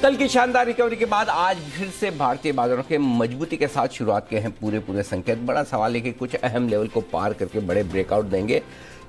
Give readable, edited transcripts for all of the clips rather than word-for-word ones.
कल की शानदार रिकवरी के बाद आज फिर से भारतीय बाजारों के मजबूती के साथ शुरुआत के हैं पूरे संकेत। बड़ा सवाल है कि कुछ अहम लेवल को पार करके बड़े ब्रेकआउट देंगे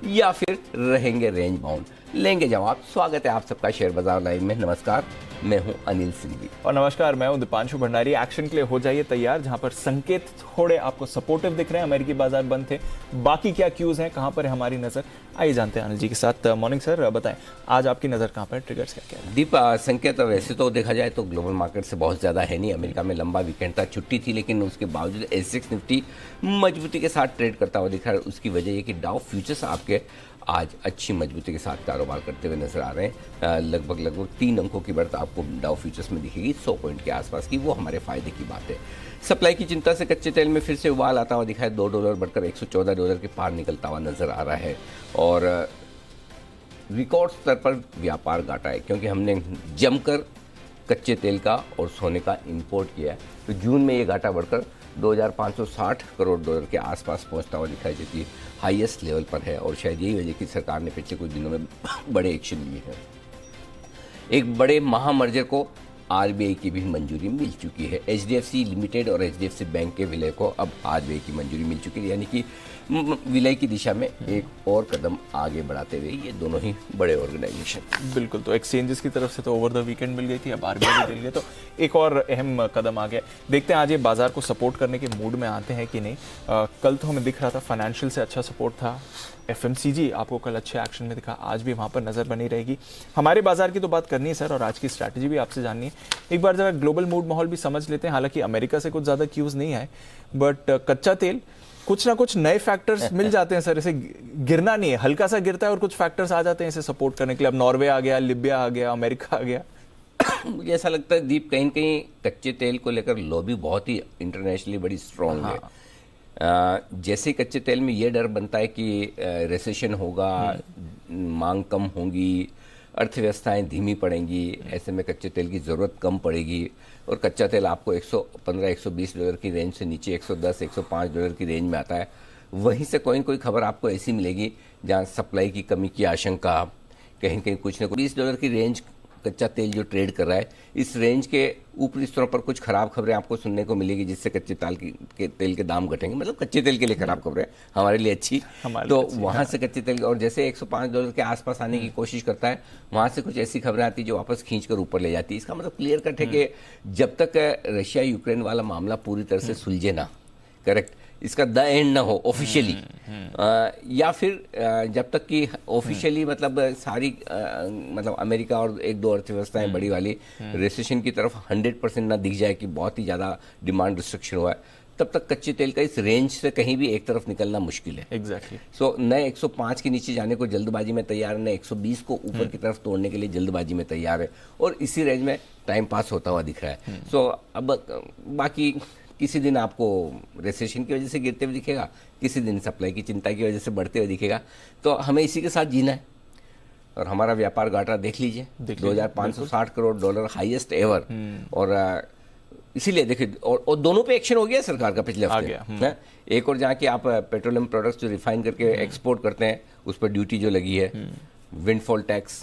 या फिर रहेंगे रेंज बाउंड। लेंगे जवाब। स्वागत है आप सबका शेयर बाजार लाइव में। नमस्कार, मैं हूं अनिल सिंघवी और नमस्कार, मैं हूं दीपांशु भंडारी। एक्शन के लिए हो जाइए तैयार, जहां पर संकेत थोड़े आपको सपोर्टिव दिख रहे हैं। अमेरिकी बाजार बंद थे, बाकी क्या क्यूज हैं, कहां पर है हमारी नजर, आइए जानते हैं अनिल जी के साथ। मॉर्निंग सर, बताएं आज आपकी नजर कहां पर, ट्रिगर्स क्या है? दीप, संकेत वैसे तो देखा जाए तो ग्लोबल मार्केट से बहुत ज्यादा है नहीं। अमेरिका में लंबा वीकेंड था, छुट्टी थी, लेकिन उसके बावजूद एसएक्स निफ्टी मजबूती के साथ ट्रेड करता हुआ दिख रहा है। उसकी वजह ये कि डाउ फ्यूचर्स आपके आज अच्छी मजबूती के साथ कारोबार करते हुए नजर आ रहे हैं। लगभग 3 अंकों की बढ़त आपको डाउ फ्यूचर्स में दिखेगी, 100 पॉइंट के आसपास की। वो हमारे फायदे की बात है। सप्लाई की चिंता से कच्चे तेल में फिर से उबाल आता हुआ दिखा है। $2 बढ़कर $114 के पार निकलता हुआ नजर आ रहा है और रिकॉर्ड स्तर पर व्यापार घाटा है, क्योंकि हमने जमकर कच्चे तेल का और सोने का इंपोर्ट किया है। तो जून में ये घाटा बढ़कर $2,560 करोड़ के आसपास पहुंचता हुआ दिखाई देती है, हाईएस्ट लेवल पर है। और शायद यही वजह कि सरकार ने पिछले कुछ दिनों में बड़े एक्शन लिए हैं। एक बड़े महामर्जर को आरबीआई की भी मंजूरी मिल चुकी है। एचडीएफसी लिमिटेड और एचडीएफसी बैंक के विलय को अब आरबीआई की मंजूरी मिल चुकी है, यानी कि विलय की दिशा में एक और कदम आगे बढ़ाते हुए ये दोनों ही बड़े ऑर्गेनाइजेशन। बिल्कुल, तो एक्सचेंजेस की तरफ से तो ओवर द वीकेंड मिल गई थी, अब आरबीआई भी मिल गई, तो एक और अहम कदम आ गया। देखते हैं आज ये बाजार को सपोर्ट करने के मूड में आते हैं कि नहीं। कल तो हमें दिख रहा था फाइनेंशियल से अच्छा सपोर्ट था। एफएमसीजी आपको कल अच्छे एक्शन में दिखा, आज भी वहां पर नजर बनी रहेगी। हमारे बाजार की तो बात करनी है सर, और आज की स्ट्रैटेजी भी आपसे जाननी है। एक बार जरा ग्लोबल मूड माहौल भी समझ लेते हैं। हालांकि अमेरिका से कुछ ज्यादा क्यूज नहीं आए, बट कच्चा तेल कुछ ना कुछ नए फैक्टर्स मिल जाते हैं सर। इसे गिरना नहीं है, हल्का सा गिरता है और कुछ फैक्टर्स आ जाते हैं इसे सपोर्ट करने के लिए। अब नॉर्वे आ गया, लिबिया आ गया, अमेरिका आ गया। मुझे ऐसा लगता है दीप, कहीं कहीं कच्चे तेल को लेकर लॉबी बहुत ही इंटरनेशनली बड़ी स्ट्रांग है। जैसे कच्चे तेल में ये डर बनता है कि रिसेशन होगा, मांग कम होगी, अर्थव्यवस्थाएं धीमी पड़ेंगी, ऐसे में कच्चे तेल की ज़रूरत कम पड़ेगी और कच्चा तेल आपको $115-120 की रेंज से नीचे $110-105 की रेंज में आता है। वहीं से कोई खबर आपको ऐसी मिलेगी जहां सप्लाई की कमी की आशंका, कहीं कहीं कुछ न कुछ। $20 की रेंज कच्चा तेल जो ट्रेड कर रहा है, इस रेंज के ऊपरी स्तरों पर कुछ खराब खबरें आपको सुनने को मिलेगी, जिससे कच्चे तेल के दाम घटेंगे। मतलब कच्चे तेल के लिए खराब खबरें, हमारे लिए अच्छी। तो वहां से कच्चे तेल, और जैसे $105 के आसपास आने की कोशिश करता है, वहां से कुछ ऐसी खबरें आती जो वापस खींचकर ऊपर ले जाती है। इसका मतलब क्लियर कट है कि जब तक रशिया यूक्रेन वाला मामला पूरी तरह से सुलझे ना, करेक्ट, इसका द एंड ना हो ऑफिशियली, या फिर जब तक कि ऑफिशियली मतलब सारी मतलब अमेरिका और 1-2 अर्थव्यवस्थाएं बड़ी वाली रिसेशन की तरफ 100% ना दिख जाए कि बहुत ही ज़्यादा डिमांड रिस्ट्रिक्शन हुआ है, तब तक कच्चे तेल का इस रेंज से कहीं भी एक तरफ निकलना मुश्किल है। एग्जैक्टली। सो नए 105 के नीचे जाने को जल्दबाजी में तैयार है, नए 120 को ऊपर की तरफ तोड़ने के लिए जल्दबाजी में तैयार है, और इसी रेंज में टाइम पास होता हुआ दिख रहा है। सो अब बाकी किसी दिन आपको रिसेशन की वजह से गिरते हुए दिखेगा, किसी दिन सप्लाई की चिंता की वजह से बढ़ते हुए दिखेगा। तो हमें इसी के साथ जीना है। और हमारा व्यापार घाटा देख लीजिए, $2,560 करोड़, हाईएस्ट एवर। और इसीलिए देखिए, और दोनों पे एक्शन हो गया सरकार का पिछले हफ्ते। एक और जहाँ की आप पेट्रोलियम प्रोडक्ट्स जो रिफाइन करके एक्सपोर्ट करते हैं, उस पर ड्यूटी जो लगी है, विंडफॉल टैक्स,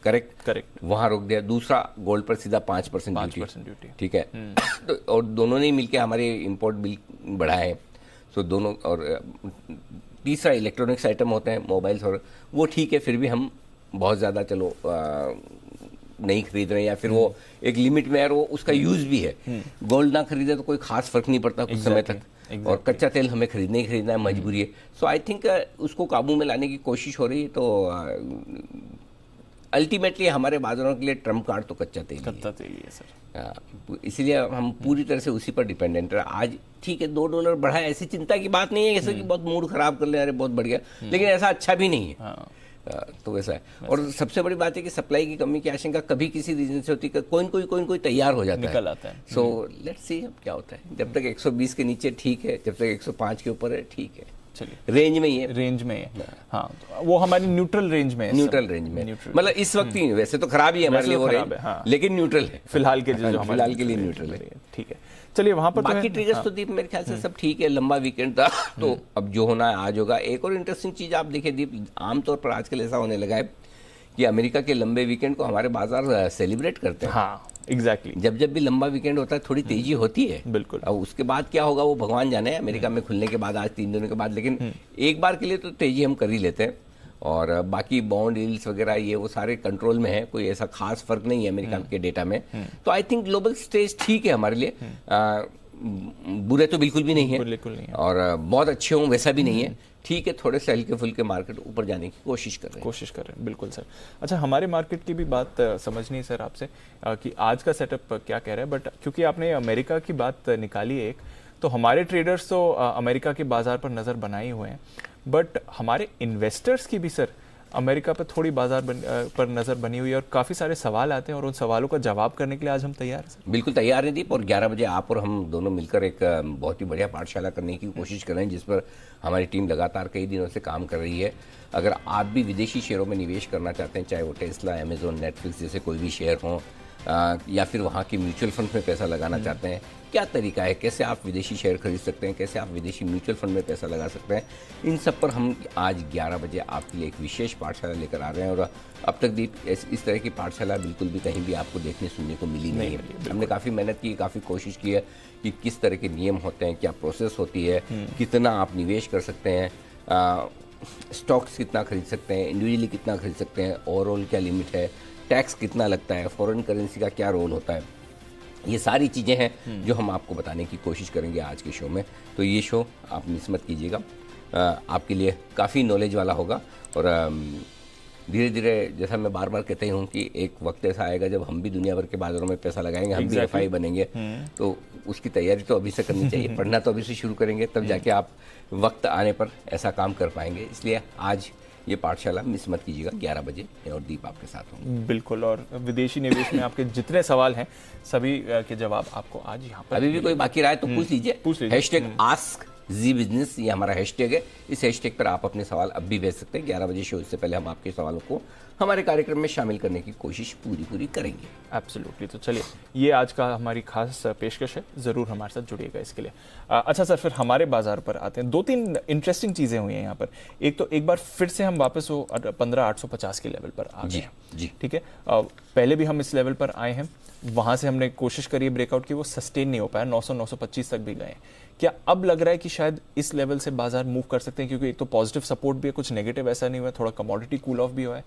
करेक्ट, वहां रोक दिया। दूसरा, गोल्ड पर सीधा 5% ड्यूटी, ठीक है। तो और दोनों ने मिलकर हमारे इंपोर्ट बिल बढ़ाए। सो दोनों, और तीसरा इलेक्ट्रॉनिक्स आइटम होते हैं, मोबाइल्स, और वो ठीक है, फिर भी हम बहुत ज़्यादा चलो नहीं खरीद रहे हैं, या फिर वो एक लिमिट में है, वो उसका यूज भी है। गोल्ड ना खरीदे तो कोई खास फर्क नहीं पड़ता कुछ समय तक, और कच्चा तेल हमें खरीदना ही खरीदना है, मजबूरी है। सो आई थिंक उसको काबू में लाने की कोशिश हो रही है। तो अल्टीमेटली हमारे बाजारों के लिए ट्रम्प कार्ड तो कच्चा तेल ही है सर। इसीलिए हम पूरी तरह से उसी पर डिपेंडेंट है। आज ठीक है, $2 बढ़ा है, ऐसी चिंता की बात नहीं है जैसे कि बहुत मूड खराब कर ले, अरे बहुत बढ़ गया, लेकिन ऐसा अच्छा भी नहीं है। तो वैसा है। और सबसे बड़ी बात है कि सप्लाई की कमी की आशंका कभी किसी रीजन से होती है, कोई तैयार हो जाता निकल आता है। सो लेट्स सी अब क्या होता है। जब तक 120 के नीचे ठीक है, जब तक 105 के ऊपर है ठीक है, रेंज में ही है। हाँ, वो हमारी न्यूट्रल रेंज में है। मतलब इस वक्त ही, वैसे तो खराब ही है हमारे लिए वो रेंज, लेकिन न्यूट्रल है फिलहाल के लिए न्यूट्रल है। ठीक है, चलिए वहां पर बाकी ट्रिगर्स तो दीप मेरे ख्याल से सब ठीक है। लंबा वीकेंड था, तो अब जो होना है आज होगा। एक और इंटरेस्टिंग चीज आप देखिए दीप, आमतौर पर आजकल ऐसा होने लगा है कि अमेरिका के लंबे वीकेंड को हमारे बाजार सेलिब्रेट करते हैं। हाँ एग्जैक्टली जब भी लंबा वीकेंड होता है थोड़ी तेजी होती है। बिल्कुल। अब उसके बाद क्या होगा वो भगवान जाने, अमेरिका में खुलने के बाद आज 3 दिनों के बाद, लेकिन एक बार के लिए तो तेजी हम कर ही लेते हैं। और बाकी बॉन्ड यील्ड्स वगैरह ये वो सारे कंट्रोल में है, कोई ऐसा खास फर्क नहीं है अमेरिका के डेटा में। तो आई थिंक ग्लोबल स्टेज ठीक है हमारे लिए, बुरे तो बिल्कुल भी नहीं है, बिल्कुल नहीं है। और बहुत अच्छे हों वैसा भी नहीं है, ठीक है। थोड़े से हल्के फुल्के मार्केट ऊपर जाने की कोशिश कर रहे हैं। बिल्कुल सर। अच्छा, हमारे मार्केट की भी बात समझनी है सर आपसे कि आज का सेटअप क्या कह रहा है, बट क्योंकि आपने अमेरिका की बात निकाली एक, तो हमारे ट्रेडर्स तो अमेरिका के बाजार पर नज़र बनाए हुए हैं, बट हमारे इन्वेस्टर्स की भी सर अमेरिका पर थोड़ी बाजार पर नज़र बनी हुई है, और काफ़ी सारे सवाल आते हैं, और उन सवालों का जवाब करने के लिए आज हम तैयार हैं सर। बिल्कुल तैयार हैं दीप, और 11 बजे आप और हम दोनों मिलकर एक बहुत ही बढ़िया पाठशाला करने की कोशिश कर रहे हैं, जिस पर हमारी टीम लगातार कई दिनों से काम कर रही है। अगर आप भी विदेशी शेयरों में निवेश करना चाहते हैं, चाहे वो टेस्ला, अमेजोन, नेटफ्लिक्स जैसे कोई भी शेयर हों, या फिर वहाँ की म्यूचुअल फंड में पैसा लगाना चाहते हैं, क्या तरीका है, कैसे आप विदेशी शेयर खरीद सकते हैं, कैसे आप विदेशी म्यूचुअल फंड में पैसा लगा सकते हैं, इन सब पर हम आज 11 बजे आपके लिए एक विशेष पाठशाला लेकर आ रहे हैं। और अब तक भी इस तरह की पाठशाला बिल्कुल भी कहीं भी आपको देखने सुनने को मिली नहीं है। हमने काफ़ी मेहनत की, काफ़ी कोशिश की है कि किस तरह के नियम होते हैं, क्या प्रोसेस होती है, कितना आप निवेश कर सकते हैं, स्टॉक्स कितना खरीद सकते हैं, इंडिविजुअली कितना खरीद सकते हैं, ओवरऑल क्या लिमिट है, टैक्स कितना लगता है, फॉरेन करेंसी का क्या रोल होता है, ये सारी चीज़ें हैं जो हम आपको बताने की कोशिश करेंगे आज के शो में। तो ये शो आप मिस मत कीजिएगा, आपके लिए काफ़ी नॉलेज वाला होगा। और धीरे धीरे, जैसा मैं बार बार कहता ही हूँ कि एक वक्त ऐसा आएगा जब हम भी दुनिया भर के बाजारों में पैसा लगाएंगे, हम भी एफआई बनेंगे। तो उसकी तैयारी तो अभी से करनी चाहिए, पढ़ना तो अभी से शुरू करेंगे, तब जाके आप वक्त आने पर ऐसा काम कर पाएंगे। इसलिए आज ये पाठशाला मिस मत कीजिएगा, 11 बजे, और दीप आपके साथ होंगे। बिल्कुल, और विदेशी निवेश में आपके जितने सवाल हैं सभी के जवाब आपको आज यहाँ पर। अभी भी कोई बाकी रहा है तो पूछ लीजिए। हैशटैग आस्क जी बिजनेस, ये हमारा हैशटैग है। इस हैशटैग पर आप अपने सवाल अब भी भेज सकते हैं। 11 बजे शो, इससे पहले हम आपके सवालों को हमारे कार्यक्रम में शामिल करने की कोशिश पूरी करेंगे। एब्सोल्युटली। तो चलिए, ये आज का हमारी खास पेशकश है, ज़रूर हमारे साथ जुड़िएगा इसके लिए। अच्छा सर, फिर हमारे बाजार पर आते हैं। 2-3 इंटरेस्टिंग चीज़ें हुई हैं यहाँ पर। एक बार फिर से हम वापस वो 15,850 के लेवल पर आ गए हैं। जी, ठीक है। पहले भी हम इस लेवल पर आए हैं, वहाँ से हमने कोशिश करी ब्रेकआउट की, वो सस्टेन नहीं हो पाया, 900-925 तक भी गए। क्या अब लग रहा है कि शायद इस लेवल से बाजार मूव कर सकते हैं, क्योंकि एक तो पॉजिटिव सपोर्ट भी है, कुछ नेगेटिव ऐसा नहीं हुआ, थोड़ा कमोडिटी कूल ऑफ भी हुआ है,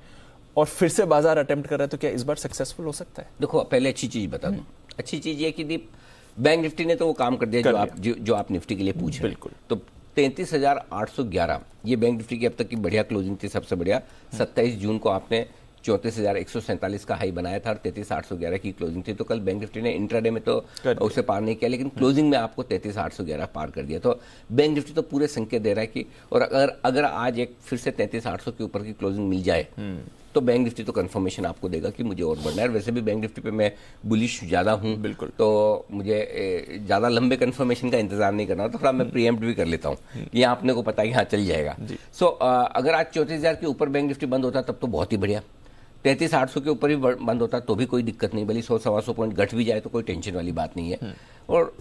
और फिर से बाजार अटेम्प्ट कर रहा है, तो क्या इस बार सक्सेसफुल हो सकता है? देखो, पहले अच्छी चीज बता दूं। अच्छी चीज ये कि दीप, बैंक निफ्टी ने तो वो काम कर दिया जो आप निफ्टी के लिए पूछ रहे हैं। बिल्कुल। तो 33,811 ये बैंक निफ्टी की अब तक की बढ़िया क्लोजिंग थी, सबसे बढ़िया। 27 जून को आपने 34,147 का हाई बनाया था और 33,811 की क्लोजिंग थी। तो कल बैंक निफ्टी ने इंट्राडे में तो उसे पार नहीं किया, लेकिन क्लोजिंग में आपको 33,811 पार कर दिया। तो बैंक निफ्टी तो पूरे संकेत दे रहा है कि, और अगर आज एक फिर से 33,800 के ऊपर की क्लोजिंग मिल जाए तो बैंक निफ्टी तो कंफर्मेशन आपको देगा कि मुझे और बढ़ना है। वैसे भी बैंक निफ्टी पे मैं बुलिश ज़्यादा हूँ, बिल्कुल। तो मुझे ज़्यादा लंबे कंफर्मेशन का इंतजार नहीं करना, थोड़ा मैं प्रीएम्प्ट भी कर लेता हूँ। ये आपने को पता है कि हाँ चल जाएगा। सो अगर आज 34,000 के ऊपर बैंक निफ्टी बंद होता तब तो बहुत ही बढ़िया, 33,800 के ऊपर भी बंद होता तो भी कोई दिक्कत नहीं, भले 100-125 पॉइंट घट भी जाए तो कोई टेंशन वाली बात नहीं है। और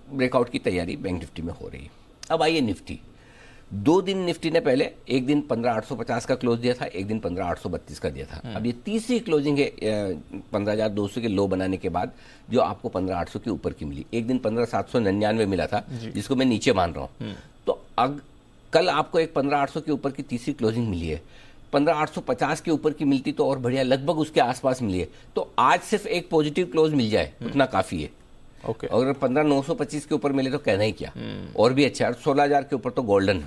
ब्रेकआउट की तैयारी बैंक निफ्टी में हो रही है। अब आइए निफ्टी। 2 दिन निफ्टी ने पहले, एक दिन 15,850 का क्लोज दिया था, एक दिन 15,832 का दिया था। अब ये तीसरी क्लोजिंग है 15,200 के लो बनाने के बाद, जो आपको 15,800 के ऊपर की मिली। एक दिन 15,799 मिला था, जिसको मैं नीचे मान रहा हूँ। तो कल आपको एक 15,800 के ऊपर की तीसरी क्लोजिंग मिली है। 15,850 के ऊपर की मिलती तो और बढ़िया, लगभग उसके आसपास मिली है। तो आज सिर्फ एक पॉजिटिव क्लोज मिल जाए उतना काफी है। ओके। अगर 15,925 के ऊपर मिले तो कहना ही क्या, और भी अच्छा है। 16,000 के ऊपर तो गोल्डन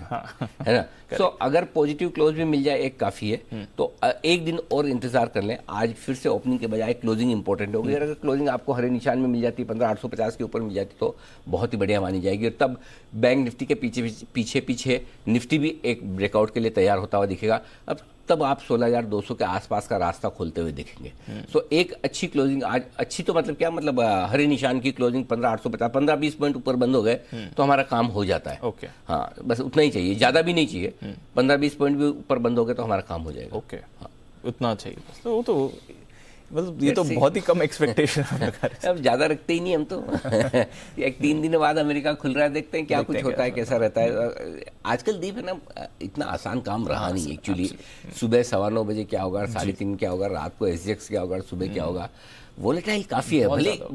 है ना। सो अगर पॉजिटिव क्लोज भी मिल जाए एक काफी है। तो एक दिन और इंतजार कर लें। आज फिर से ओपनिंग के बजाय क्लोजिंग इंपॉर्टेंट होगी। अगर क्लोजिंग आपको हरे निशान में मिल जाती, 15,850 के ऊपर मिल जाती, तो बहुत ही बढ़िया मानी जाएगी। और तब बैंक निफ्टी के पीछे निफ्टी भी एक ब्रेकआउट के लिए तैयार होता हुआ दिखेगा। अब तब आप 16,200 के आसपास का रास्ता खोलते हुए दिखेंगे। सो एक अच्छी क्लोजिंग आज, अच्छी तो मतलब क्या, मतलब हरे निशान की क्लोजिंग 15,850, 15-20 पॉइंट ऊपर बंद हो गए तो हमारा काम हो जाता है। ओके। हाँ, बस उतना ही चाहिए, ज्यादा भी नहीं चाहिए। 15-20 पॉइंट भी ऊपर बंद हो गए तो हमारा काम हो जाएगा। ओके। हाँ, उतना चाहिए बस। तो मतलब ये तो बहुत ही कम एक्सपेक्टेशन है। अब ज़्यादा रखते ही नहीं हम तो। एक 3 दिन बाद अमेरिका खुल रहा है, देखते हैं क्या कुछ होता है, कैसा रहता है। आजकल दीप है ना, इतना आसान काम रहा नहीं एक्चुअली। सुबह 9:15 बजे क्या होगा, 3:30 क्या होगा, रात को SGX क्या होगा, सुबह क्या होगा, वोलेटाइल काफी है।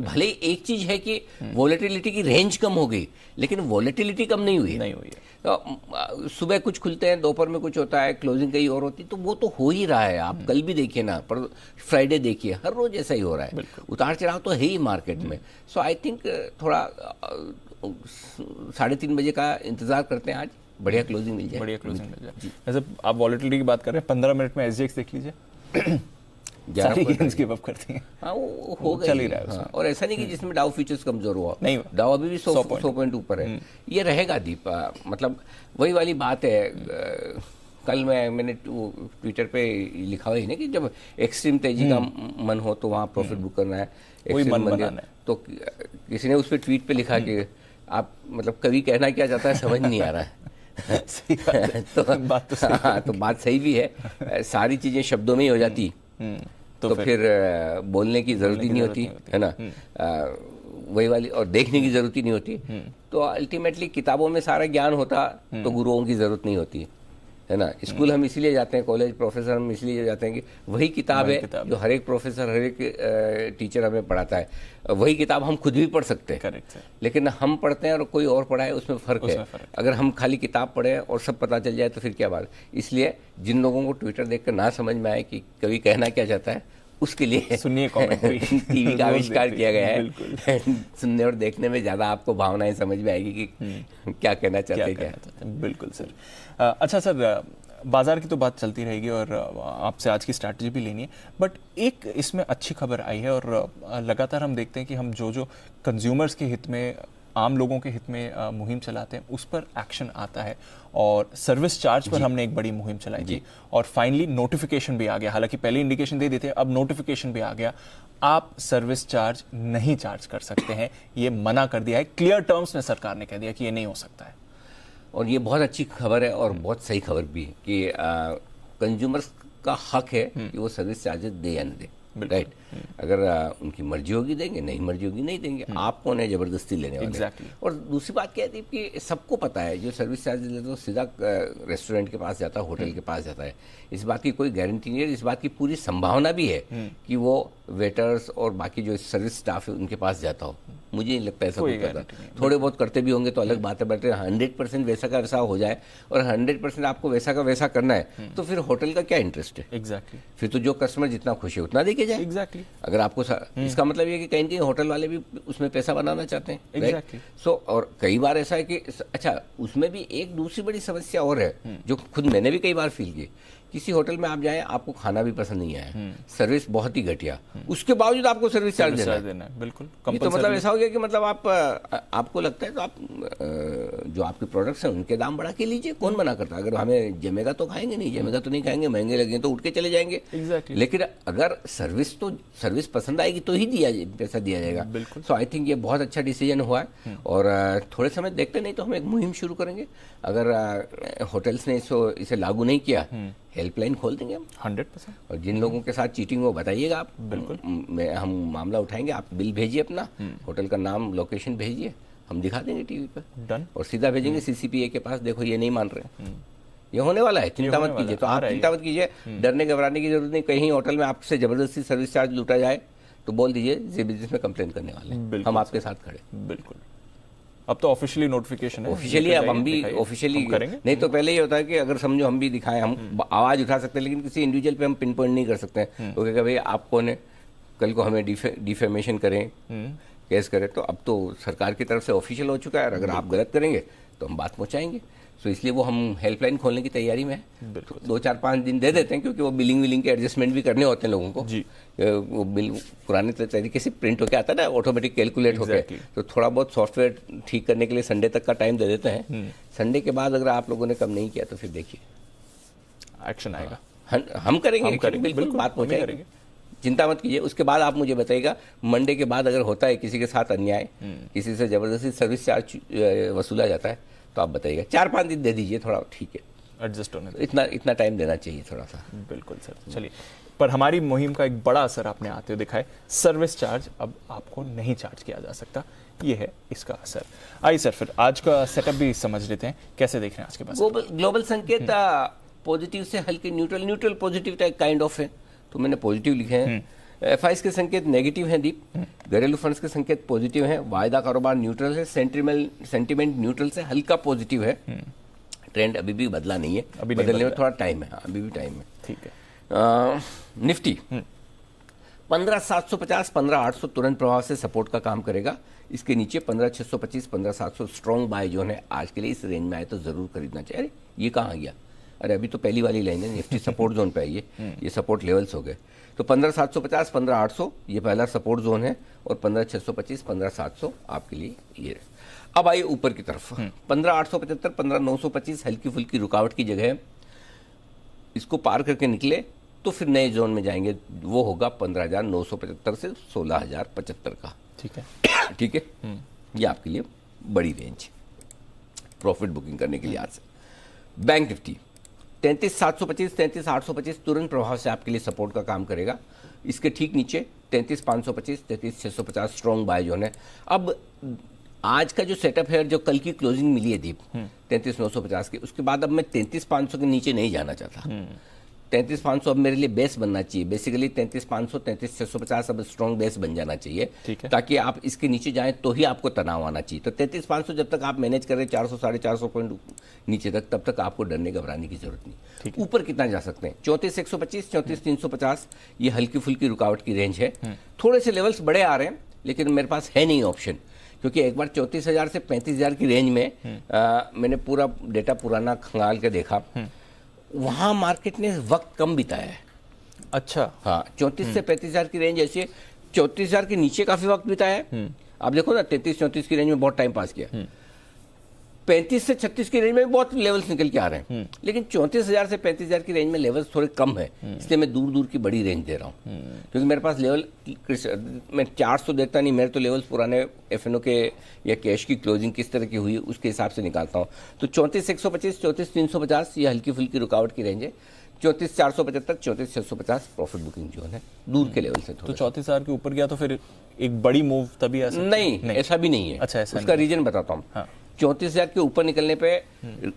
भले एक चीज है कि वोलेटिलिटी की रेंज कम हो गई, लेकिन वोलेटिलिटी कम नहीं हुई है। तो सुबह कुछ खुलते हैं, दोपहर में कुछ होता है, क्लोजिंग कहीं और होती है, तो वो तो हो ही रहा है। आप कल भी देखिए ना, पर फ्राइडे देखिए, हर रोज ऐसा ही हो रहा है। उतार चढ़ाव तो है ही मार्केट में। सो आई थिंक थोड़ा 3:30 बजे का इंतजार करते हैं, आज बढ़िया क्लोजिंग मिल जाए। बढ़िया क्लोजिंग मिल जाए। वैसे आप वॉलेटिलिटी की बात कर रहे हैं, 15 मिनट में SGX देख लीजिए, सारी गेंस गिव अप करती हैं। हाँ, वो हो गई, चल ही रहा है। हाँ, और ऐसा नहीं कि जिसमें डाउ फ्यूचर्स कमजोर हुआ, नहीं, डाउ अभी भी 100 पॉइंट ऊपर है। ये रहेगा दीप, मतलब वही वाली बात है। कल मैंने ट्विटर पे लिखा हुआ है ना कि जब एक्सट्रीम तेजी का मन हो तो वहाँ प्रॉफिट बुक करना है, मन बनाना है। तो किसी ने उस पर ट्वीट पे लिखा कि आप मतलब कवि कहना क्या चाहता है समझ नहीं आ रहा है। सही बात है। तो बात सही भी है। सारी चीजें शब्दों में ही हो जाती तो फिर बोलने की जरूरत ही नहीं होती, है ना। वही वाली, और देखने की जरूरत ही नहीं होती। तो अल्टीमेटली किताबों में सारा ज्ञान होता तो गुरुओं की जरूरत नहीं होती, है ना। स्कूल हम इसीलिए जाते हैं, कॉलेज प्रोफेसर हम इसलिए जाते हैं कि वही किताब है जो हर एक प्रोफेसर, हर एक टीचर हमें पढ़ाता है। वही किताब हम खुद भी पढ़ सकते हैं, करेक्ट है। लेकिन हम पढ़ते हैं और कोई और पढ़ाए, उसमें फ़र्क है। अगर हम खाली किताब पढ़ें और सब पता चल जाए तो फिर क्या बात। इसलिए जिन लोगों को ट्विटर देखकर ना समझ में आए कि कवि कहना क्या चाहता है, उसके लिए सुनिए कमेंट्री। टीवी का आविष्कार किया गया है। सुनने और देखने में ज़्यादा आपको भावनाएं समझ में आएगी कि क्या कहना चाहते हैं। बिल्कुल सर। अच्छा सर, बाजार की तो बात चलती रहेगी और आपसे आज की स्ट्रैटेजी भी लेनी है, बट एक इसमें अच्छी खबर आई है और लगातार हम देखते हैं कि हम जो कंज्यूमर्स के हित में, आम लोगों के हित में मुहिम चलाते हैं, उस पर एक्शन आता है। और सर्विस चार्ज पर हमने एक बड़ी मुहिम चलाई थी और फाइनली नोटिफिकेशन भी आ गया। हालांकि पहले इंडिकेशन दे देते, अब नोटिफिकेशन भी आ गया। आप सर्विस चार्ज नहीं चार्ज कर सकते हैं, ये मना कर दिया है। क्लियर टर्म्स में सरकार ने कह दिया कि ये नहीं हो सकता है। और ये बहुत अच्छी खबर है और बहुत सही खबर भी है कि कंज्यूमर्स का हक है कि वो सर्विस चार्जेस दे या न दे, राइट। अगर उनकी मर्जी होगी देंगे, नहीं मर्जी होगी नहीं देंगे। आप कौन है जबरदस्ती लेने वाले। Exactly. और दूसरी बात क्या है कि सबको पता है जो सर्विस चार्ज लेता है तो सीधा रेस्टोरेंट के पास जाता है, होटल के पास जाता है। इस बात की कोई गारंटी नहीं है, इस बात की पूरी संभावना भी है कि वो वेटर्स और बाकी जो सर्विस स्टाफ है उनके पास जाता हो। मुझे नहीं लगता ऐसा कुछ करता। थोड़े बहुत करते भी होंगे तो अलग बात है, बट 100% वैसा का वैसा हो जाए और 100% आपको वैसा का वैसा करना है तो फिर होटल का क्या इंटरेस्ट है। एग्जैक्टली। फिर तो जो कस्टमर जितना खुश है उतना देके जाए। एग्जैक्टली। अगर आपको इसका मतलब ये कि कहीं कहीं होटल वाले भी उसमें पैसा बनाना चाहते हैं। एग्जैक्टली। सो और कई बार ऐसा है कि अच्छा, उसमें भी एक दूसरी बड़ी समस्या और है जो खुद मैंने भी कई बार फील की। किसी होटल में आप जाएं, आपको खाना भी पसंद नहीं आया, सर्विस बहुत ही घटिया, उसके बावजूद आपको सर्विस चार्ज देना है। बिल्कुल। ये तो मतलब ऐसा हो गया कि मतलब आपको लगता है तो आप जो आपके प्रोडक्ट्स हैं उनके दाम बढ़ा के लीजिए, कौन मना करता है। अगर हमें जमेगा तो खाएंगे, नहीं जमेगा तो नहीं खाएंगे, महंगे लगे तो उठ के चले जाएंगे। लेकिन अगर सर्विस पसंद आएगी तो ही पैसा दिया जाएगा। सो आई थिंक ये बहुत अच्छा डिसीजन हुआ है और थोड़े समय देखते, नहीं तो हम एक मुहिम शुरू करेंगे। अगर होटल्स ने इसे लागू नहीं किया, हेल्पलाइन खोल देंगे हम 100%। और जिन लोगों के साथ चीटिंग हो बताइएगा आप, बिल्कुल हम मामला उठाएंगे। आप बिल भेजिए अपना, होटल का नाम, लोकेशन भेजिए, हम दिखा देंगे टीवी पर। डन। और सीधा भेजेंगे CCPA के पास, देखो ये नहीं मान रहे, ये होने वाला है, चिंता मत कीजिए। तो आप चिंता मत कीजिए, डरने घबराने की जरूरत नहीं। कहीं होटल में आपसे जबरदस्ती सर्विस चार्ज लूटा जाए तो बोल दीजिए जे बिजनेस में कंप्लेन करने वाले हैं, हम आपके साथ खड़े। बिल्कुल। अब तो ऑफिशियली नोटिफिकेशन है, ऑफिशियली अब हम भी ऑफिशियली करेंगे। नहीं तो पहले ये होता है कि अगर समझो हम भी दिखाएं, हम आवाज उठा सकते हैं, लेकिन किसी इंडिविजुअल पे हम पिन पॉइंट नहीं कर सकते हैं। तो क्या भाई आप कौन है, कल को हमें डिफेमेशन करें, केस करें। तो अब तो सरकार की तरफ से ऑफिशियल हो चुका है और अगर आप गलत करेंगे तो हम बात पहुंचाएंगे। तो इसलिए वो हम हेल्पलाइन खोलने की तैयारी में है। 2-4-5 दिन दे देते हैं क्योंकि वो बिलिंग के एडजस्टमेंट भी करने होते हैं लोगों को जी। वो बिल पुराने तरीके से प्रिंट होके आता है ना, ऑटोमेटिक कैलकुलेट होके। तो थोड़ा बहुत सॉफ्टवेयर ठीक करने के लिए संडे तक का टाइम दे देते हैं। संडे के बाद अगर आप लोगों ने कम नहीं किया तो फिर देखिए एक्शन आएगा। हम करेंगे, बिल्कुल बात पहुंचाएंगे, चिंता मत कीजिए। उसके बाद आप मुझे बताइएगा, मंडे के बाद अगर होता है किसी के साथ अन्याय, किसी से जबरदस्ती सर्विस चार्ज वसूला जाता है तो आप बताइएगा। 4-5 दिन दे दीजिए, थोड़ा ठीक है, एडजस्ट होने, इतना टाइम देना चाहिए थोड़ा सा। बिल्कुल सर। चलिए पर हमारी मुहिम का एक बड़ा असर आपने आते हुए दिखा है, सर्विस चार्ज अब आपको नहीं चार्ज किया जा सकता, ये है इसका असर। आइए सर, फिर आज का सेटअप भी समझ लेते हैं, कैसे देख रहे हैं आज के पास। ग्लोबल संकेत पॉजिटिव से हल्के neutral positive type kind of है, तो मैंने पॉजिटिव लिखे हैं। एफआईएस के संकेत नेगेटिव हैं दीप, घरेलू फंड्स के संकेत पॉजिटिव हैं, वायदा कारोबार न्यूट्रल है, सेंटिमेंट न्यूट्रल से हल्का पॉजिटिव है। ट्रेंड अभी भी बदला नहीं है, अभी बदलने में थोड़ा टाइम है, अभी भी टाइम है। ठीक है। निफ्टी 15,750 15,800 तुरंत प्रभाव से सपोर्ट का काम करेगा। इसके नीचे 15,625 15,700 स्ट्रॉन्ग बाय जो है आज के लिए इस रेंज में आए तो जरूर खरीदना चाहिए। अरे ये कहाँ गया, अरे अभी तो पहली वाली लाइन है, निफ्टी सपोर्ट जोन पे आई है, ये सपोर्ट लेवल्स हो गए। तो 15,750 15,800 ये पहला सपोर्ट जोन है, और 15,625 15,700 आपके लिए ये। अब आइए ऊपर की तरफ, 15,875 15,925 हल्की फुल्की रुकावट की जगह है, इसको पार करके निकले तो फिर नए जोन में जाएंगे, वो होगा 15,975 से 16,075 का। ठीक है, ठीक है, ये आपके लिए बड़ी रेंज प्रॉफिट बुकिंग करने के लिए आज से। बैंक निफ्टी 33,725 33,825 तुरंत प्रभाव से आपके लिए सपोर्ट का काम करेगा। इसके ठीक नीचे 33,525 33,650 स्ट्रॉन्ग बाय जोन है। अब आज का जो सेटअप है, जो कल की क्लोजिंग मिली है दीप 33,950 की, उसके बाद अब मैं 33,500 के नीचे नहीं जाना चाहता। 33,500 अब मेरे लिए बेस बनना चाहिए, बेसिकली 33,500 33,650 अब स्ट्रॉन्ग बेस बन जाना चाहिए, ताकि आप इसके नीचे जाएं तो ही आपको तनाव आना चाहिए। तो 33,500 जब तक आप मैनेज कर रहे 400 450 पॉइंट नीचे तक, तब तक आपको डरने घबराने की जरूरत नहीं। ऊपर कितना जा सकते हैं, 34,125 34,350 ये हल्की फुल्की रुकावट की रेंज है। थोड़े से लेवल्स बड़े आ रहे हैं, लेकिन मेरे पास है नहीं ऑप्शन, क्योंकि एक बार 34,000 से 35,000 की रेंज में मैंने पूरा डेटा पुराना खंगाल के देखा, वहां मार्केट ने वक्त कम बिताया है। अच्छा, हाँ, 34 से 35,000 की रेंज ऐसी है, 34,000 के नीचे काफी वक्त बिताया है। आप देखो ना, 33-34 की रेंज में बहुत टाइम पास किया, 35 से 36 की रेंज में भी बहुत लेवल्स निकल के आ रहे हैं, लेकिन 34,000 से 35,000 की रेंज में लेवल्स थोड़े कम है, इसलिए मैं दूर दूर की बड़ी रेंज दे रहा हूँ। क्योंकि मेरे पास लेवल मैं 400 देखता नहीं, मेरे तो लेवल्स पुराने एफएनओ के या कैश की क्लोजिंग किस तरह की हुई उसके हिसाब से निकालता हूँ। तो 34,125 34,350 ये हल्की फुल्की रुकावट की रेंज है। 34,475 34,650 प्रॉफिट बुकिंग जो है दूर के लेवल से। तो 34,000 के ऊपर गया तो फिर एक बड़ी मूव तभी ऐसा नहीं, ऐसा भी नहीं है। अच्छा, ऐसा उसका रीजन बताता हूँ। हाँ। 34,000 के ऊपर निकलने पे